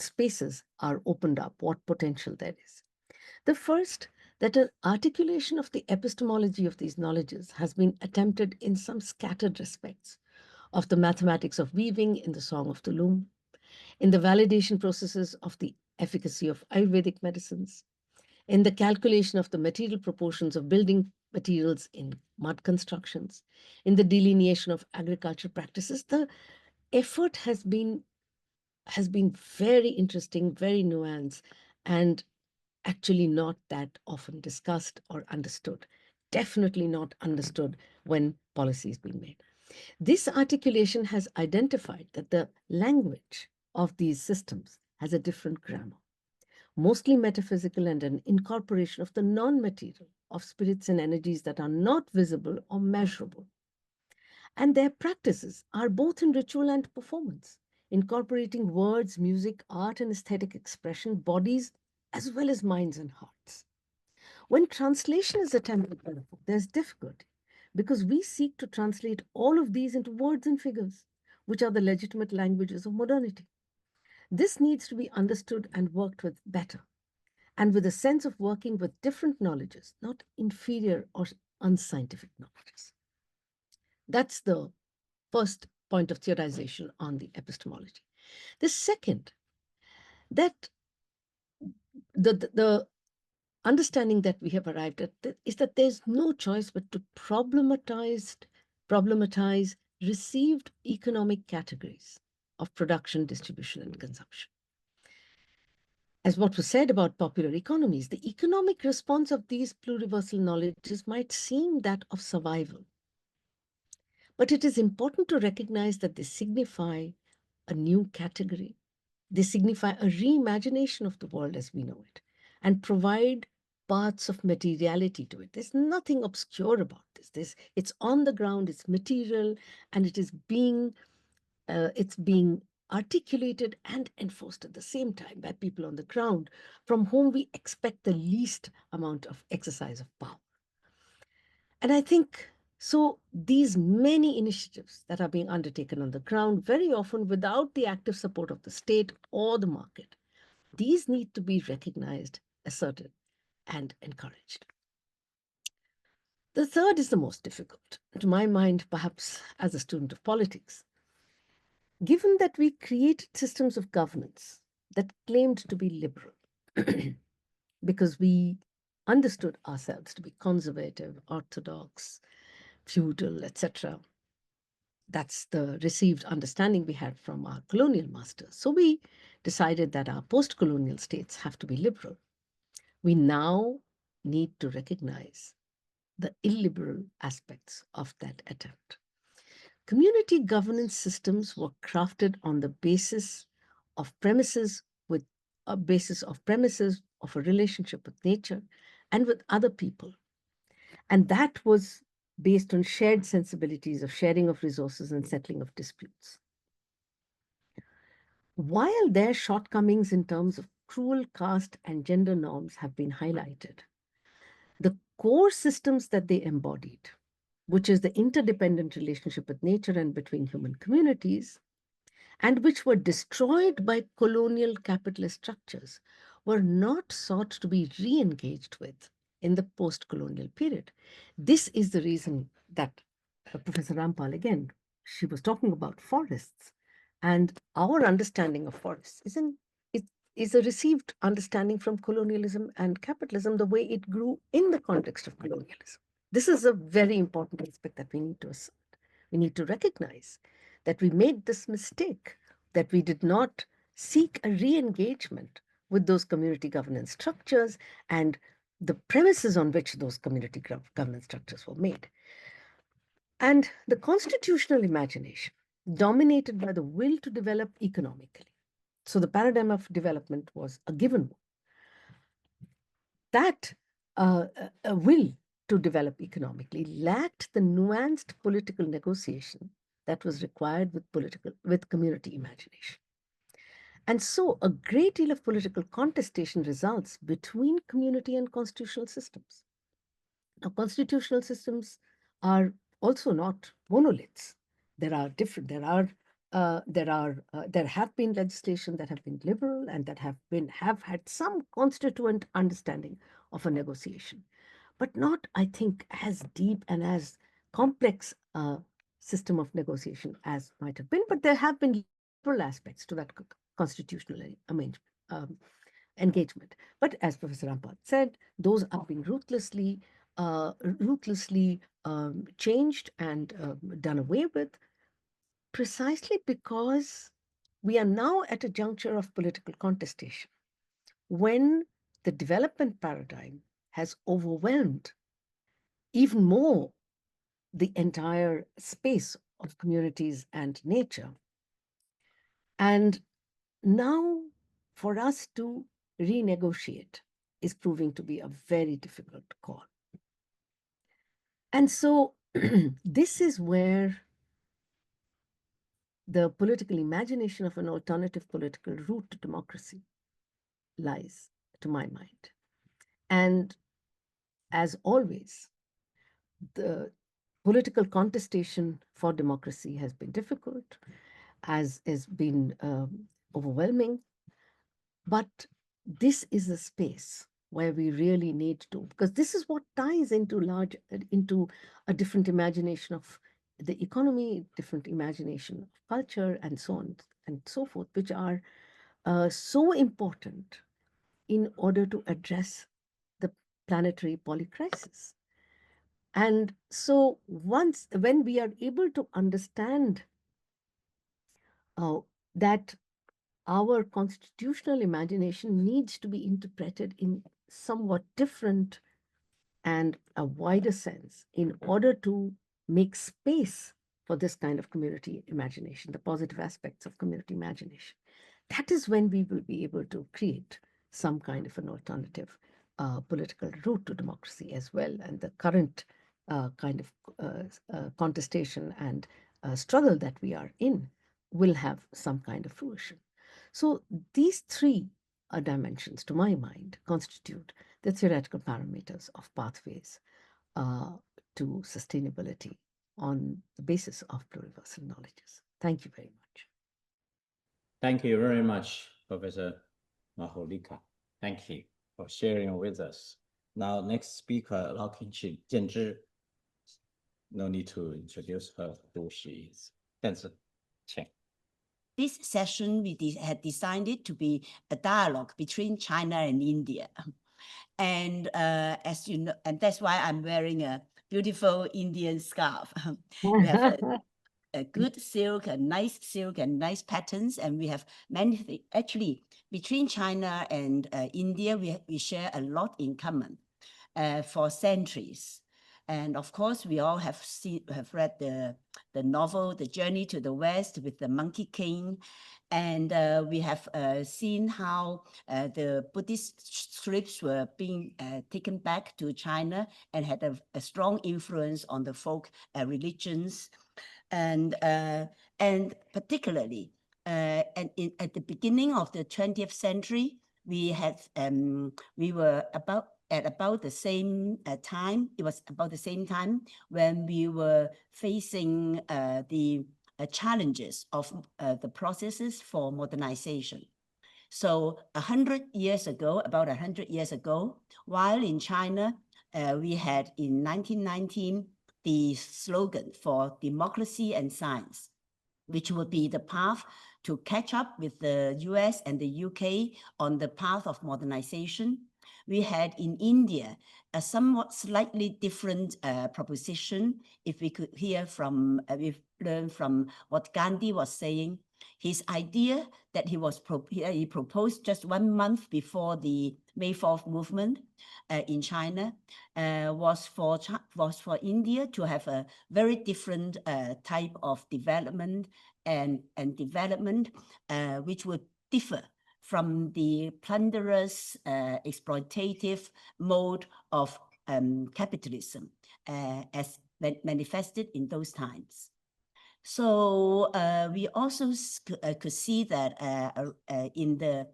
spaces are opened up, what potential there is. The first, that an articulation of the epistemology of these knowledges has been attempted in some scattered respects of the mathematics of weaving in the Song of the Loom, in the validation processes of the efficacy of Ayurvedic medicines, in the calculation of the material proportions of building materials in mud constructions, in the delineation of agriculture practices. The effort has been very interesting, very nuanced, and actually not that often discussed or understood. Definitely not understood when policy is being made. This articulation has identified that the language of these systems has a different grammar, mostly metaphysical, and an incorporation of the non-material, of spirits and energies that are not visible or measurable. And their practices are both in ritual and performance, incorporating words, music, art, and aesthetic expression, bodies, as well as minds and hearts. When translation is attempted, therefore, there's difficulty because we seek to translate all of these into words and figures, which are the legitimate languages of modernity. This needs to be understood and worked with better, and with a sense of working with different knowledges, not inferior or unscientific knowledges. That's the first point of theorization on the epistemology. The second, that the understanding that we have arrived at is that there's no choice but to problematize received economic categories of production, distribution, and consumption. As what was said about popular economies, the economic response of these pluriversal knowledges might seem that of survival. But it is important to recognize that they signify a new category. They signify a reimagination of the world as we know it and provide parts of materiality to it. There's nothing obscure about this. It's on the ground, it's material, and it is being articulated and enforced at the same time by people on the ground from whom we expect the least amount of exercise of power. And I think so these many initiatives that are being undertaken on the ground, very often without the active support of the state or the market, these need to be recognized, asserted, and encouraged. The third is the most difficult, to my mind, perhaps as a student of politics. Given that we created systems of governance that claimed to be liberal, because we understood ourselves to be conservative, orthodox, feudal, etc. That's the received understanding we had from our colonial masters. So we decided that our post-colonial states have to be liberal. We now need to recognize the illiberal aspects of that attempt. Community governance systems were crafted on the basis of premises of a relationship with nature and with other people. And that was based on shared sensibilities of sharing of resources and settling of disputes. While their shortcomings in terms of cruel caste and gender norms have been highlighted, the core systems that they embodied, which is the interdependent relationship with nature and between human communities, and which were destroyed by colonial capitalist structures, were not sought to be re-engaged with in the post-colonial period. This is the reason that Professor Rampal, again, she was talking about forests, and our understanding of forests is a received understanding from colonialism and capitalism, the way it grew in the context of colonialism. This is a very important aspect that we need to assert. We need to recognize that we made this mistake, that we did not seek a re-engagement with those community governance structures and the premises on which those community governance structures were made. And the constitutional imagination, dominated by the will to develop economically. So the paradigm of development was a given one. That a will to develop economically lacked the nuanced political negotiation that was required with community imagination. And so a great deal of political contestation results between community and constitutional systems. Now, constitutional systems are also not monoliths. There are different, there have been legislation that have been liberal and that have had some constituent understanding of a negotiation, but not, I think, as deep and as complex a system of negotiation as might have been. But there have been liberal aspects to that constitutional engagement. But as Professor Rampal said, those are being ruthlessly changed and done away with, precisely because we are now at a juncture of political contestation when the development paradigm has overwhelmed even more the entire space of communities and nature. And now for us to renegotiate is proving to be a very difficult call. And so this is where the political imagination of an alternative political route to democracy lies, to my mind. And as always, the political contestation for democracy has been difficult, has been overwhelming. But this is a space where we really need to, because this is what ties into a different imagination of the economy, different imagination of culture, and so on. and so forth, which are so important in order to address the planetary polycrisis. And so when we are able to understand that our constitutional imagination needs to be interpreted in somewhat different and a wider sense in order to make space for this kind of community imagination, the positive aspects of community imagination. That is when we will be able to create some kind of an alternative political route to democracy as well. And the current kind of contestation and struggle that we are in will have some kind of fruition. So these three dimensions, to my mind, constitute the theoretical parameters of pathways to sustainability on the basis of pluriversal knowledges. Thank you very much. Thank you very much, Professor Madhulika. Thank you for sharing with us. Now, next speaker, Lao Jianzhi. No need to introduce her, who she is. This session, we had designed it to be a dialogue between China and India. And as you know, and that's why I'm wearing a beautiful Indian scarf. We have a good silk, a nice patterns, and we have many things. Actually, between China and India, we share a lot in common for centuries. And of course, we all have read the novel, The Journey to the West with the Monkey King. And we have seen how the Buddhist scripts were being taken back to China and had a strong influence on the folk religions. And particularly, at the beginning of the 20th century, we were at about the same time. It was about the same time when we were facing the challenges of the processes for modernization. So about 100 years ago, while in China, we had in 1919 the slogan for democracy and science, which would be the path to catch up with the US and the UK on the path of modernization. We had in India a somewhat slightly different proposition. If we could hear from, we've learned from what Gandhi was saying, his idea that he proposed just 1 month before the May 4th movement in China was for India to have a very different type of development and development which would differ from the plunderous, exploitative mode of capitalism as manifested in those times. So we also could see that in the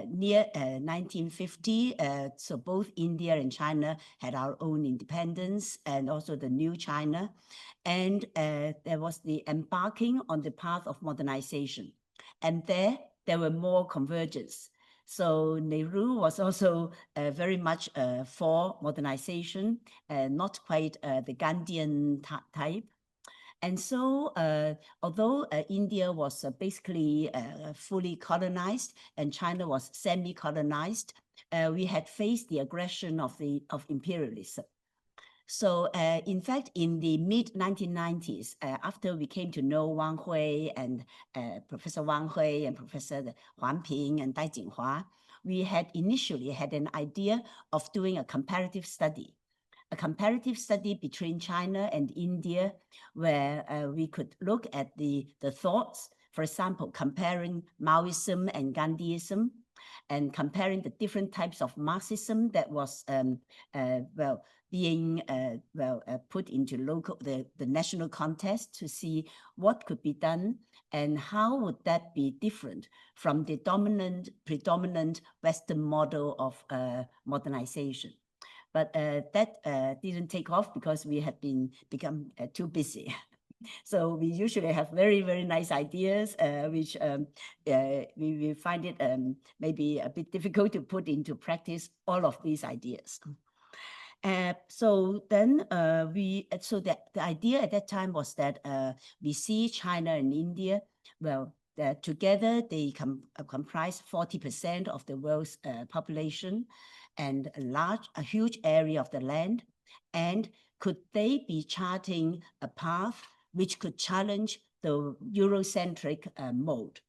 near 1950, so both India and China had our own independence and also the new China. And there was the embarking on the path of modernization. And there were more convergence. So Nehru was also very much for modernization, not quite the Gandhian type. And so, although India was basically fully colonized and China was semi-colonized, we had faced the aggression of imperialism. So, in fact, in the mid-1990s, after we came to know Wang Hui and Professor Wang Hui and Professor Huang Ping and Dai Tsinghua, we had initially had an idea of doing a comparative study between China and India, where we could look at the thoughts, for example, comparing Maoism and Gandhiism, and comparing the different types of Marxism that was being put into the national context to see what could be done and how would that be different from the predominant Western model of modernization. But that didn't take off because we had become too busy. So we usually have very, very nice ideas, which we find it maybe a bit difficult to put into practice all of these ideas. So then the idea at that time was that we see China and India, well, Together, they comprise 40% of the world's population and a huge area of the land. And could they be charting a path which could challenge the Eurocentric mode?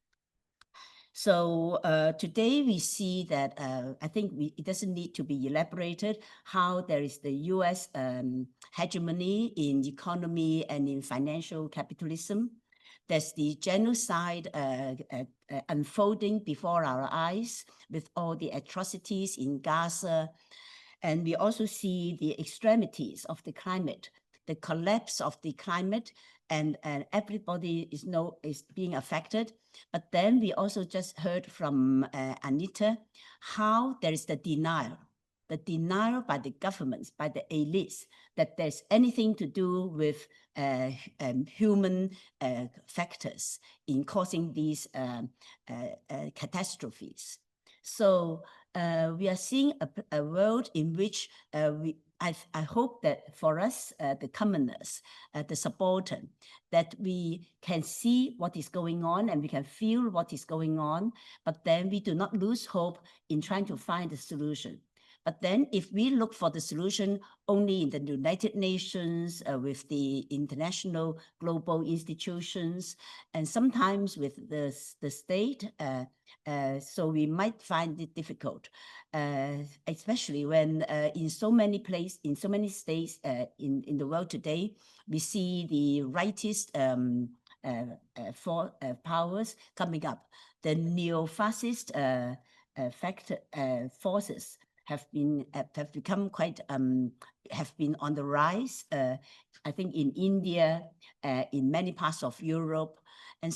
So today we see that I think it doesn't need to be elaborated how there is the US hegemony in economy and in financial capitalism. There's the genocide unfolding before our eyes with all the atrocities in Gaza. And we also see the extremities of the climate, the collapse of the climate, and everybody is being affected. But then we also just heard from Anita how there is the denial by the governments, by the elites, that there's anything to do with human factors in causing these catastrophes. So we are seeing a world in which I hope that for us, the commoners, the subaltern, that we can see what is going on and we can feel what is going on, but then we do not lose hope in trying to find a solution. But then if we look for the solution only in the United Nations, with the international global institutions, and sometimes with the state, so we might find it difficult, especially when in so many states in the world today, we see the rightist powers coming up. The neo-fascist forces have become quite have been on the rise. I think in India, in many parts of Europe, and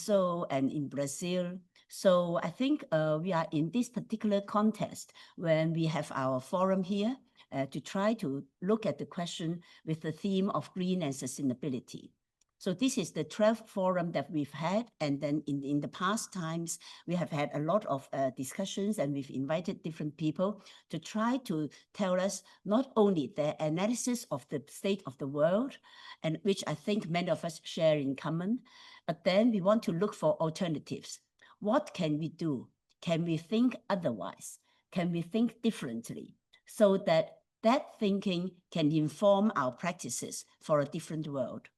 in Brazil. So I think we are in this particular context when we have our forum here to try to look at the question with the theme of green and sustainability. So this is the 12th forum that we've had. And then in the past times, we have had a lot of discussions, and we've invited different people to try to tell us not only the analysis of the state of the world, and which I think many of us share in common, but then we want to look for alternatives. What can we do? Can we think otherwise? Can we think differently so that that thinking can inform our practices for a different world?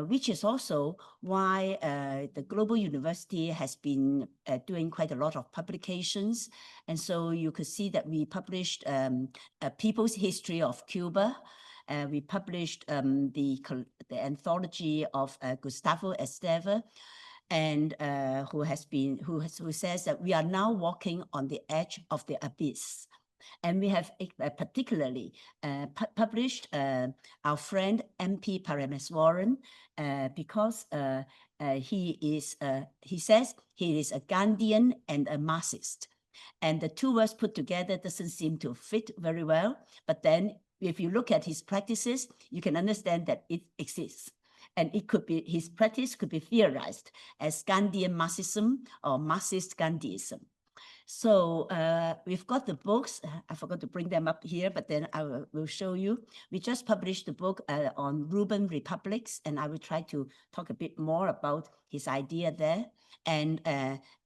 Which is also why the Global University has been doing quite a lot of publications. And so you could see that we published a People's History of Cuba. We published the anthology of Gustavo Esteve, and who says that we are now walking on the edge of the abyss. And we have particularly published our friend MP Parameswaran because he says he is a Gandhian and a Marxist. And the two words put together doesn't seem to fit very well. But then if you look at his practices, you can understand that it exists. And it could be, his practice could be theorized as Gandhian Marxism or Marxist Gandhiism. So we've got the books. I forgot to bring them up here, but then I will show you. We just published the book on Ruben Republics, and I will try to talk a bit more about his idea there. And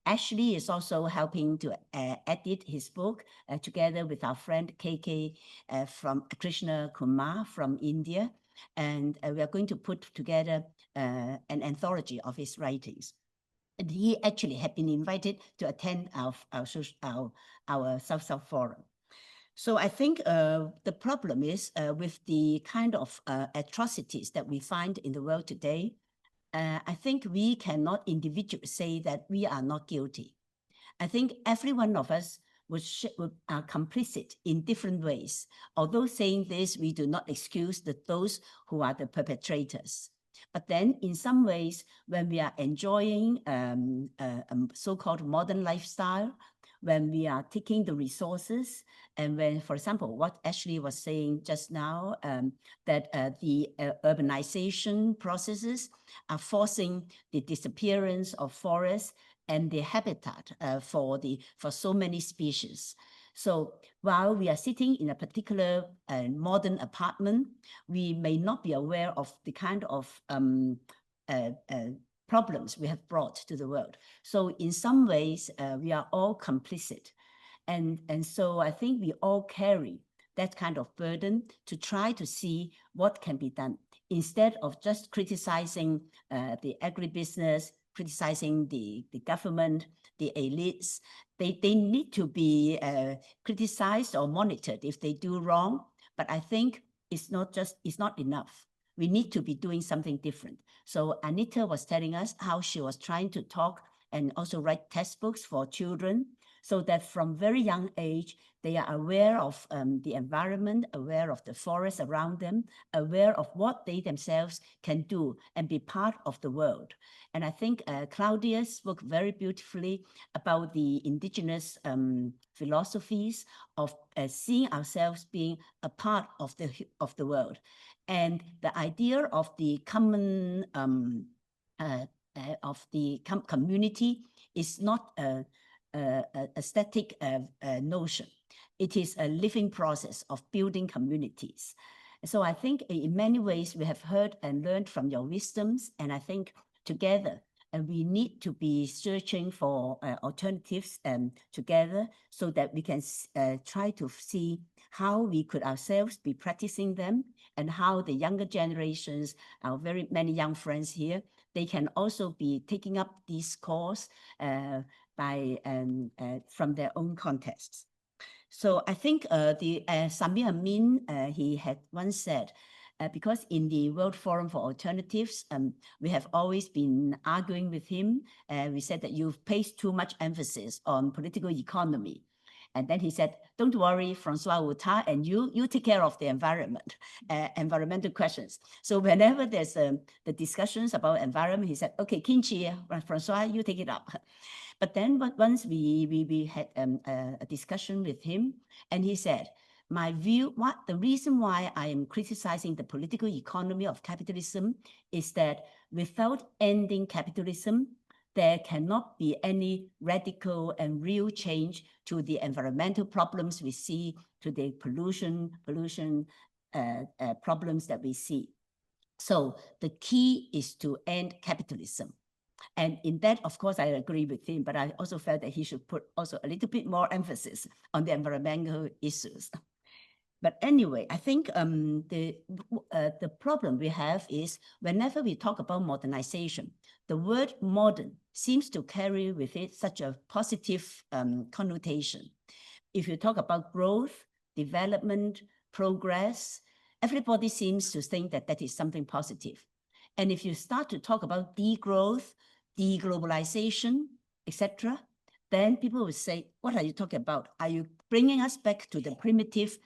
Ashley is also helping to edit his book together with our friend KK from Krishna Kumar from India. And we are going to put together an anthology of his writings. And he actually had been invited to attend our South Forum. So I think the problem is with the kind of atrocities that we find in the world today, I think we cannot individually say that we are not guilty. I think every one of us are complicit in different ways. Although saying this, we do not excuse those who are the perpetrators. But then in some ways, when we are enjoying a so-called modern lifestyle, when we are taking the resources, and when, for example, what Ashley was saying just now, that the urbanization processes are forcing the disappearance of forests and the habitat for so many species. So while we are sitting in a particular modern apartment, we may not be aware of the kind of problems we have brought to the world. So in some ways, we are all complicit. And so I think we all carry that kind of burden to try to see what can be done instead of just criticizing the agribusiness, criticizing the government, the elites. They need to be criticized or monitored if they do wrong. But I think it's not enough. We need to be doing something different. So Anita was telling us how she was trying to talk and also write textbooks for children, so that from very young age, they are aware of the environment, aware of the forest around them, aware of what they themselves can do and be part of the world. And I think Claudia spoke very beautifully about the indigenous philosophies of seeing ourselves being a part of the world. And the idea of the common, community is not a static notion. It is a living process of building communities. So I think in many ways we have heard and learned from your wisdoms, and I think together we need to be searching for alternatives together, so that we can try to see how we could ourselves be practicing them, and how the younger generations, our very many young friends here, they can also be taking up this course from their own contexts. So I think Samir Amin, he had once said, because in the World Forum for Alternatives, we have always been arguing with him. We said that you've placed too much emphasis on political economy. And then he said, don't worry, Francois Outa, and you take care of the environment, environmental questions. So whenever there's the discussions about environment, he said, okay, Kinchi, Francois, you take it up. But then once we had a discussion with him, and he said, my view, the reason why I am criticizing the political economy of capitalism is that without ending capitalism, there cannot be any radical and real change to the environmental problems we see, to the pollution problems that we see. So the key is to end capitalism. And in that, of course, I agree with him, but I also felt that he should put also a little bit more emphasis on the environmental issues. But anyway, I think the problem we have is whenever we talk about modernization, the word modern seems to carry with it such a positive connotation. If you talk about growth, development, progress, everybody seems to think that that is something positive. And if you start to talk about degrowth, deglobalization, etc., then people will say, what are you talking about? Are you bringing us back to the primitive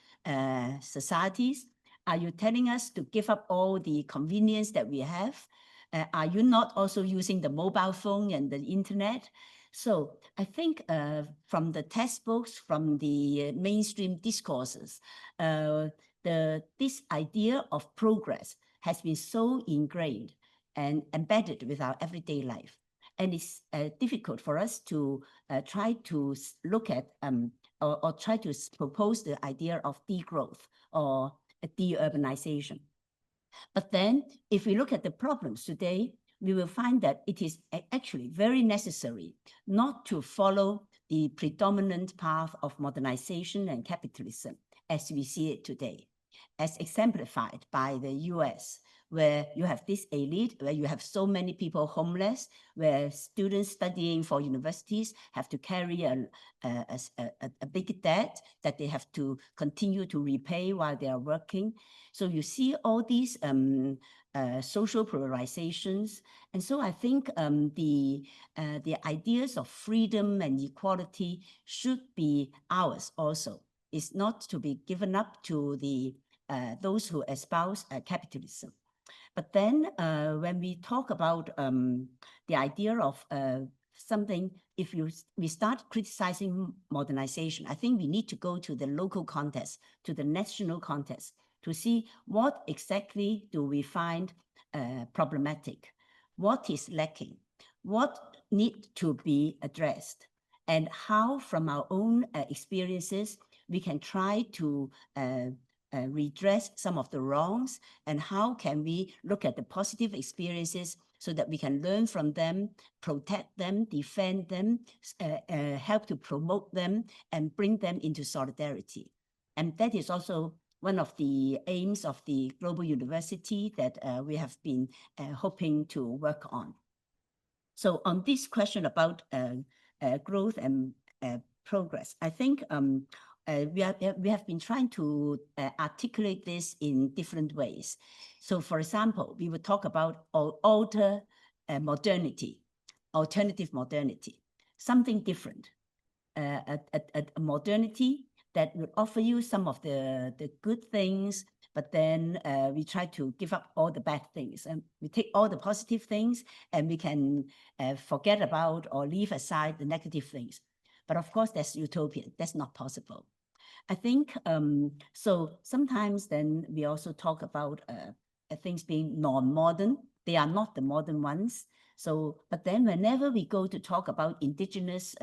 societies? Are you telling us to give up all the convenience that we have? Are you not also using the mobile phone and the internet? So I think from the textbooks, from the mainstream discourses, this idea of progress has been so ingrained and embedded with our everyday life. And it's difficult for us to try to look at or try to propose the idea of degrowth or deurbanization. But then if we look at the problems today, we will find that it is actually very necessary not to follow the predominant path of modernization and capitalism as we see it today, as exemplified by the US, where you have this elite, where you have so many people homeless, where students studying for universities have to carry a big debt that they have to continue to repay while they are working. So you see all these social polarizations. And so I think the ideas of freedom and equality should be ours also. It's not to be given up to the those who espouse capitalism. But then when we talk about the idea of something, if we start criticizing modernization, I think we need to go to the local context, to the national context, to see what exactly do we find problematic, what is lacking, what needs to be addressed, and how from our own experiences we can try to redress some of the wrongs, and how can we look at the positive experiences so that we can learn from them, protect them, defend them, help to promote them, and bring them into solidarity. And that is also one of the aims of the Global University that we have been hoping to work on. So on this question about growth and progress, I think we have been trying to articulate this in different ways. So for example, we would talk about alternative modernity, something different, a modernity that would offer you some of the good things, but then we try to give up all the bad things, and we take all the positive things and we can forget about or leave aside the negative things. But of course, that's utopian. That's not possible. I think, so sometimes then we also talk about things being non-modern. They are not the modern ones. So, but then whenever we go to talk about indigenous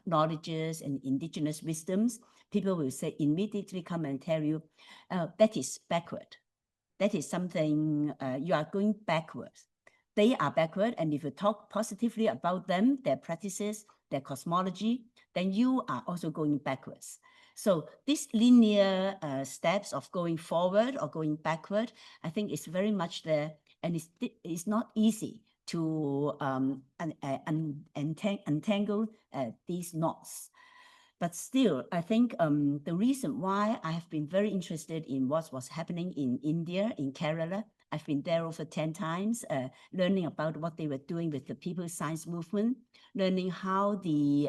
knowledges and indigenous wisdoms, people will say, immediately come and tell you, that is backward. That is something, you are going backwards. They are backward. And if you talk positively about them, their practices, their cosmology, then you are also going backwards. So these linear steps of going forward or going backward, I think is very much there. And it's not easy to untangle these knots. But still, I think the reason why I have been very interested in what was happening in India, in Kerala, I've been there over 10 times, learning about what they were doing with the People's Science Movement, learning how the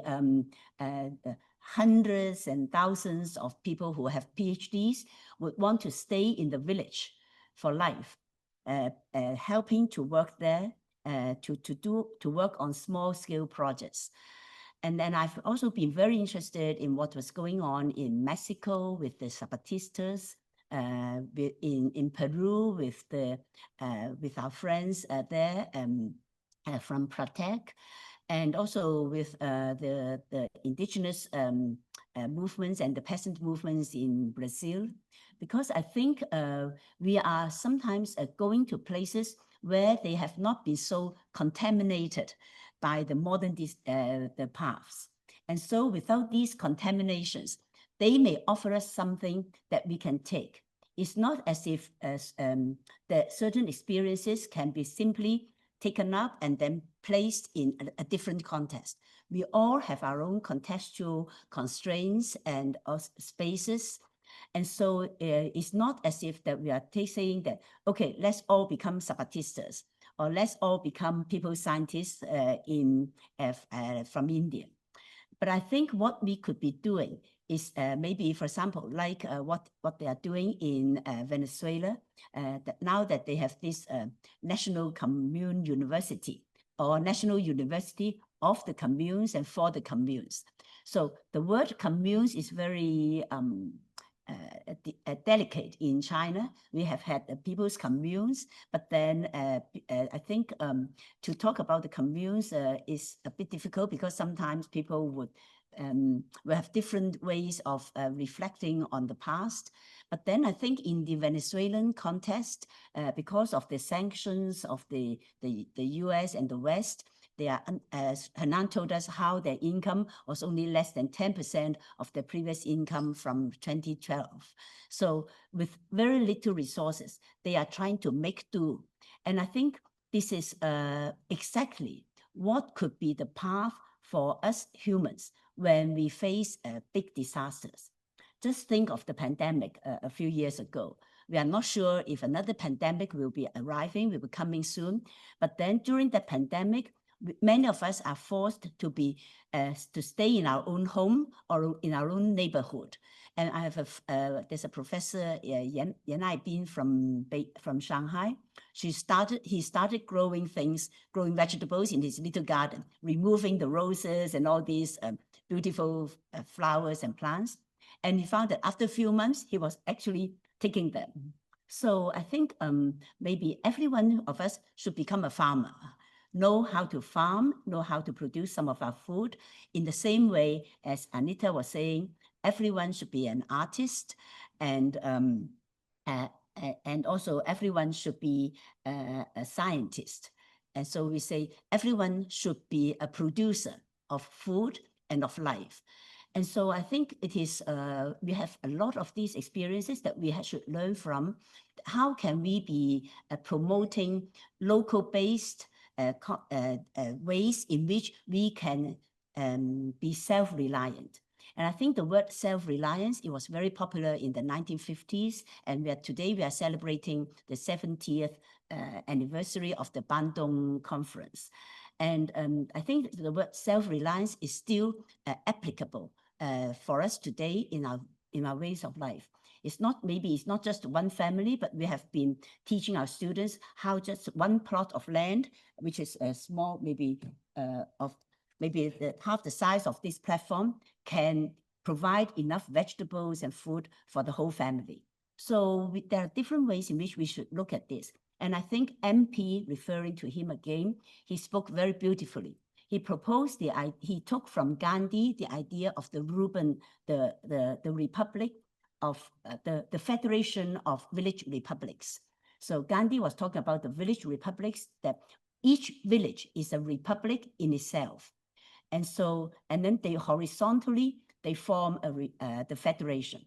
hundreds and thousands of people who have PhDs would want to stay in the village for life, helping to work there, to work on small scale projects. And then I've also been very interested in what was going on in Mexico with the Zapatistas, in Peru with our friends there from Pratec, and also with the indigenous movements and the peasant movements in Brazil, because I think we are sometimes going to places where they have not been so contaminated by the modern the paths. And so without these contaminations, they may offer us something that we can take. It's not as if that certain experiences can be simply taken up and then placed in a different context. We all have our own contextual constraints and spaces. And so it's not as if that we are saying that, okay, let's all become Zapatistas, or let's all become people scientists from India. But I think what we could be doing is maybe, for example, like what they are doing in Venezuela, that now that they have this National Commune University, or National University of the Communes and for the Communes. So the word communes is very delicate in China. We have had the people's communes, but then I think to talk about the communes is a bit difficult, because sometimes people would have different ways of reflecting on the past. But then I think in the Venezuelan context, because of the sanctions of the US and the West, they are, as Hernan told us, how their income was only less than 10% of their previous income from 2012. So with very little resources, they are trying to make do. And I think this is exactly what could be the path for us humans when we face big disasters. Just think of the pandemic a few years ago. We are not sure if another pandemic will be arriving, will be coming soon. But then during the pandemic, many of us are forced to stay in our own home or in our own neighborhood. And I have there's a professor, Yan Aibin from Shanghai. He started growing vegetables in his little garden, removing the roses and all these beautiful flowers and plants. And he found that after a few months, he was actually taking them. So I think maybe every one of us should become a farmer. Know how to farm, know how to produce some of our food. In the same way as Anita was saying, everyone should be an artist, and also everyone should be a scientist. And so we say everyone should be a producer of food and of life. And so I think it is, we have a lot of these experiences that we should learn from. How can we be promoting local-based ways in which we can be self-reliant? And I think the word self-reliance, it was very popular in the 1950s. And today we are celebrating the 70th anniversary of the Bandung Conference. And I think the word self-reliance is still applicable for us today in our ways of life. It's not just one family, but we have been teaching our students how just one plot of land, which is a small, maybe half the size of this platform, can provide enough vegetables and food for the whole family. So there are different ways in which we should look at this. And I think MP, referring to him again, he spoke very beautifully. He proposed he took from Gandhi the idea of the Reuben, the republic of the Federation of Village Republics. So Gandhi was talking about the village republics, that each village is a republic in itself. And so, and then they horizontally, they form the federation.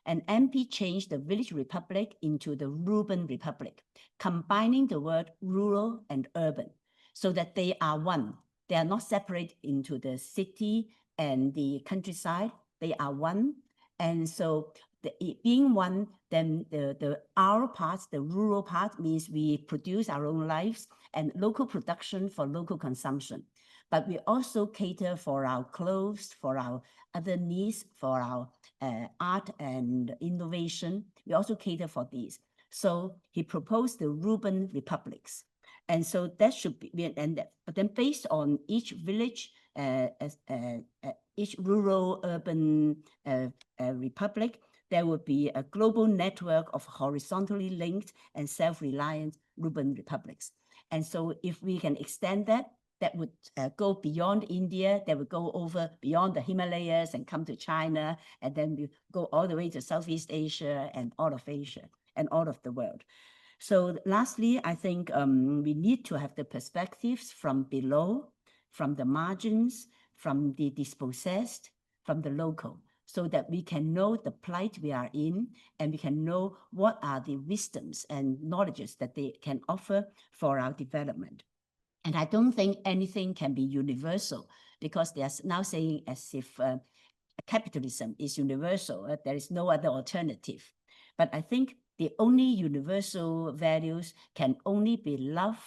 And MP changed the village republic into the Reuben Republic, combining the word rural and urban so that they are one. They are not separate into the city and the countryside. They are one. And so being one, then our part, the rural part, means we produce our own lives and local production for local consumption. But we also cater for our clothes, for our other needs, for our art and innovation. We also cater for these. So he proposed the Reuben republics. And so that should be, but then based on each village, each rural urban republic, there would be a global network of horizontally linked and self-reliant Reuben republics. And so if we can extend that, that would go beyond India, that would go over beyond the Himalayas and come to China, and then we go all the way to Southeast Asia and all of Asia and all of the world. So lastly, I think we need to have the perspectives from below, from the margins, from the dispossessed, from the local, so that we can know the plight we are in, and we can know what are the wisdoms and knowledges that they can offer for our development. And I don't think anything can be universal, because they are now saying as if capitalism is universal, there is no other alternative. But I think the only universal values can only be love,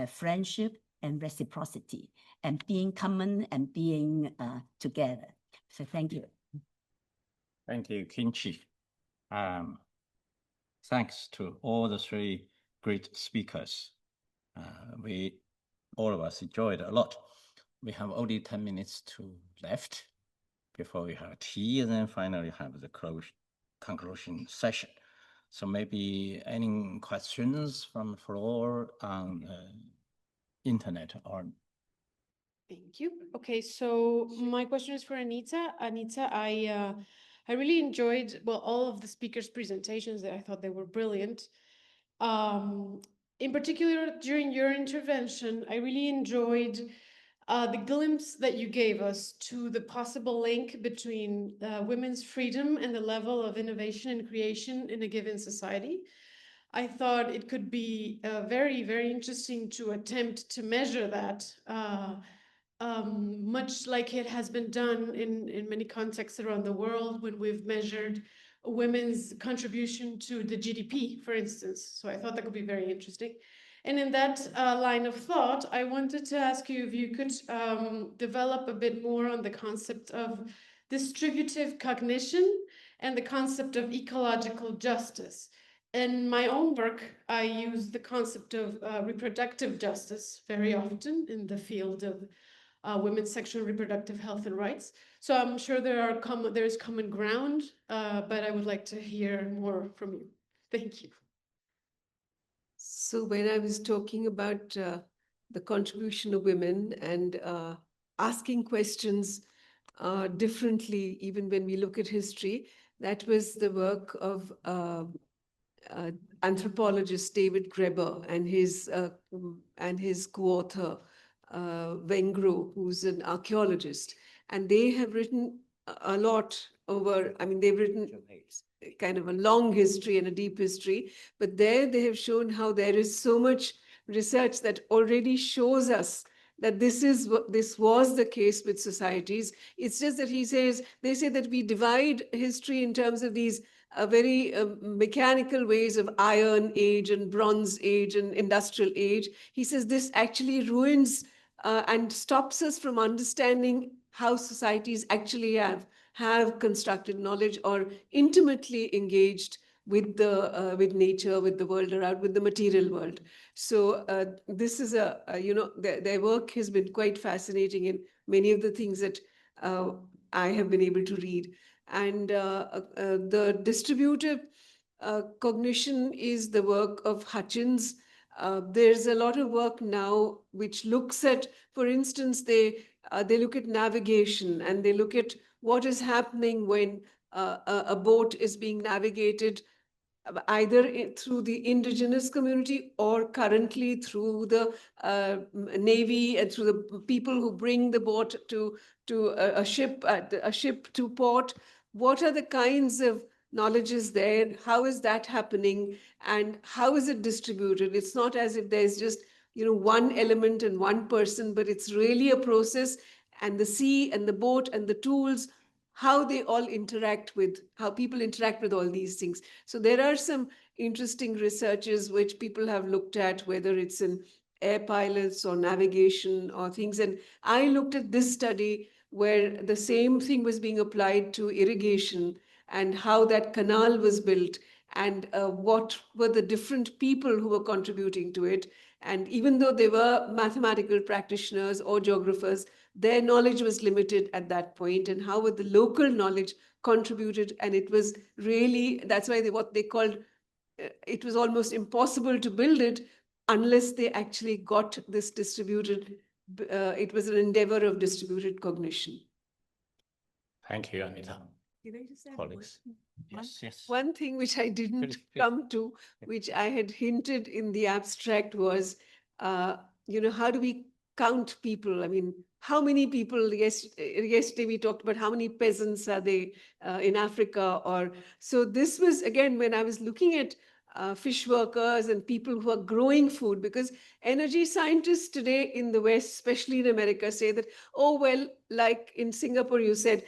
friendship, and reciprocity, and being common and being together. So thank you. Thank you, Kinchi. Thanks to all the three great speakers. All of us enjoyed a lot. We have only 10 minutes left before we have tea, and then finally have the conclusion session. So maybe any questions from the floor on internet or? Thank you. Okay, so my question is for Anita. Anita, I really enjoyed, well, all of the speakers' presentations. I thought they were brilliant. In particular, during your intervention, I really enjoyed the glimpse that you gave us to the possible link between women's freedom and the level of innovation and creation in a given society. I thought it could be very, very interesting to attempt to measure that, much like it has been done in many contexts around the world when we've measured women's contribution to the GDP, for instance. So I thought that could be very interesting. And in that line of thought, I wanted to ask you if you could develop a bit more on the concept of distributive cognition and the concept of ecological justice. In my own work, I use the concept of reproductive justice very often in the field of women's sexual and reproductive health and rights. So I'm sure there is common ground, but I would like to hear more from you. Thank you. So when I was talking about the contribution of women and asking questions differently, even when we look at history, that was the work of anthropologist David Graeber and his co-author Wengro, who's an archaeologist, and they have written a lot over. I mean, they've written kind of a long history and a deep history, but there they have shown how there is so much research that already shows us that this was the case with societies. It's just that they say that we divide history in terms of these very mechanical ways of Iron Age and Bronze Age and Industrial Age. He says this actually ruins and stops us from understanding how societies actually have constructed knowledge or intimately engaged with nature, with the world around, with the material world. So this is their work has been quite fascinating in many of the things that I have been able to read. And the distributive cognition is the work of Hutchins. There's a lot of work now which looks at, for instance, they look at navigation, and they look at what is happening when a boat is being navigated either through the indigenous community or currently through the Navy and through the people who bring the boat to a ship to port. What are the kinds of knowledges there? How is that happening? And how is it distributed? It's not as if there's just one element and one person, but it's really a process, and the sea and the boat and the tools, how they all interact with, how people interact with all these things. So there are some interesting researches which people have looked at, whether it's in air pilots or navigation or things. And I looked at this study where the same thing was being applied to irrigation and how that canal was built and what were the different people who were contributing to it. And even though they were mathematical practitioners or geographers, their knowledge was limited at that point, and how the local knowledge contributed. And it was really, that's why what they called, it was almost impossible to build it unless they actually got this distributed, it was an endeavor of distributed cognition. Thank you, Anita. Can I just add Colleagues. Yes. one thing which I didn't come to, which I had hinted in the abstract, was, how do we count people? I mean, how many people? Yesterday we talked about how many peasants are they in Africa, or so. This was again when I was looking at fish workers and people who are growing food, because energy scientists today in the West, especially in America, say that, oh, well, like in Singapore, you said,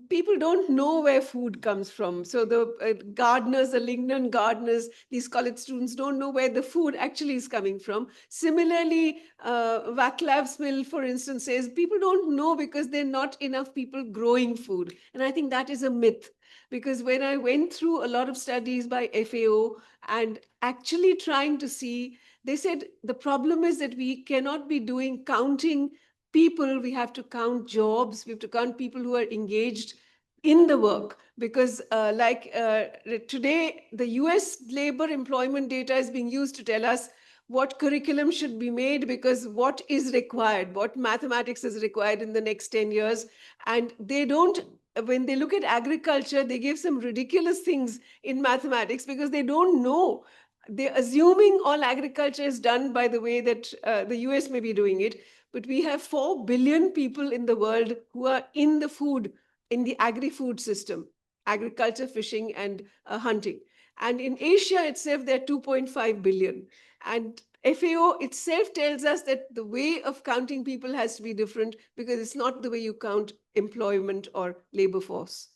people don't know where food comes from. So the gardeners, the Lingnan gardeners, these college students don't know where the food actually is coming from. Similarly, Vaclav's mill, for instance, says people don't know because there are not enough people growing food. And I think that is a myth. Because when I went through a lot of studies by FAO and actually trying to see, they said the problem is that we cannot be counting people, we have to count jobs, we have to count people who are engaged in the work. Because today, the US labor employment data is being used to tell us what curriculum should be made, because what is required, what mathematics is required in the next 10 years. And they don't, when they look at agriculture, they give some ridiculous things in mathematics because they don't know. They're assuming all agriculture is done by the way that the US may be doing it. But we have 4 billion people in the world who are in the food, in the agri-food system, agriculture, fishing, and hunting. And in Asia itself, there are 2.5 billion. And FAO itself tells us that the way of counting people has to be different, because it's not the way you count employment or labor force.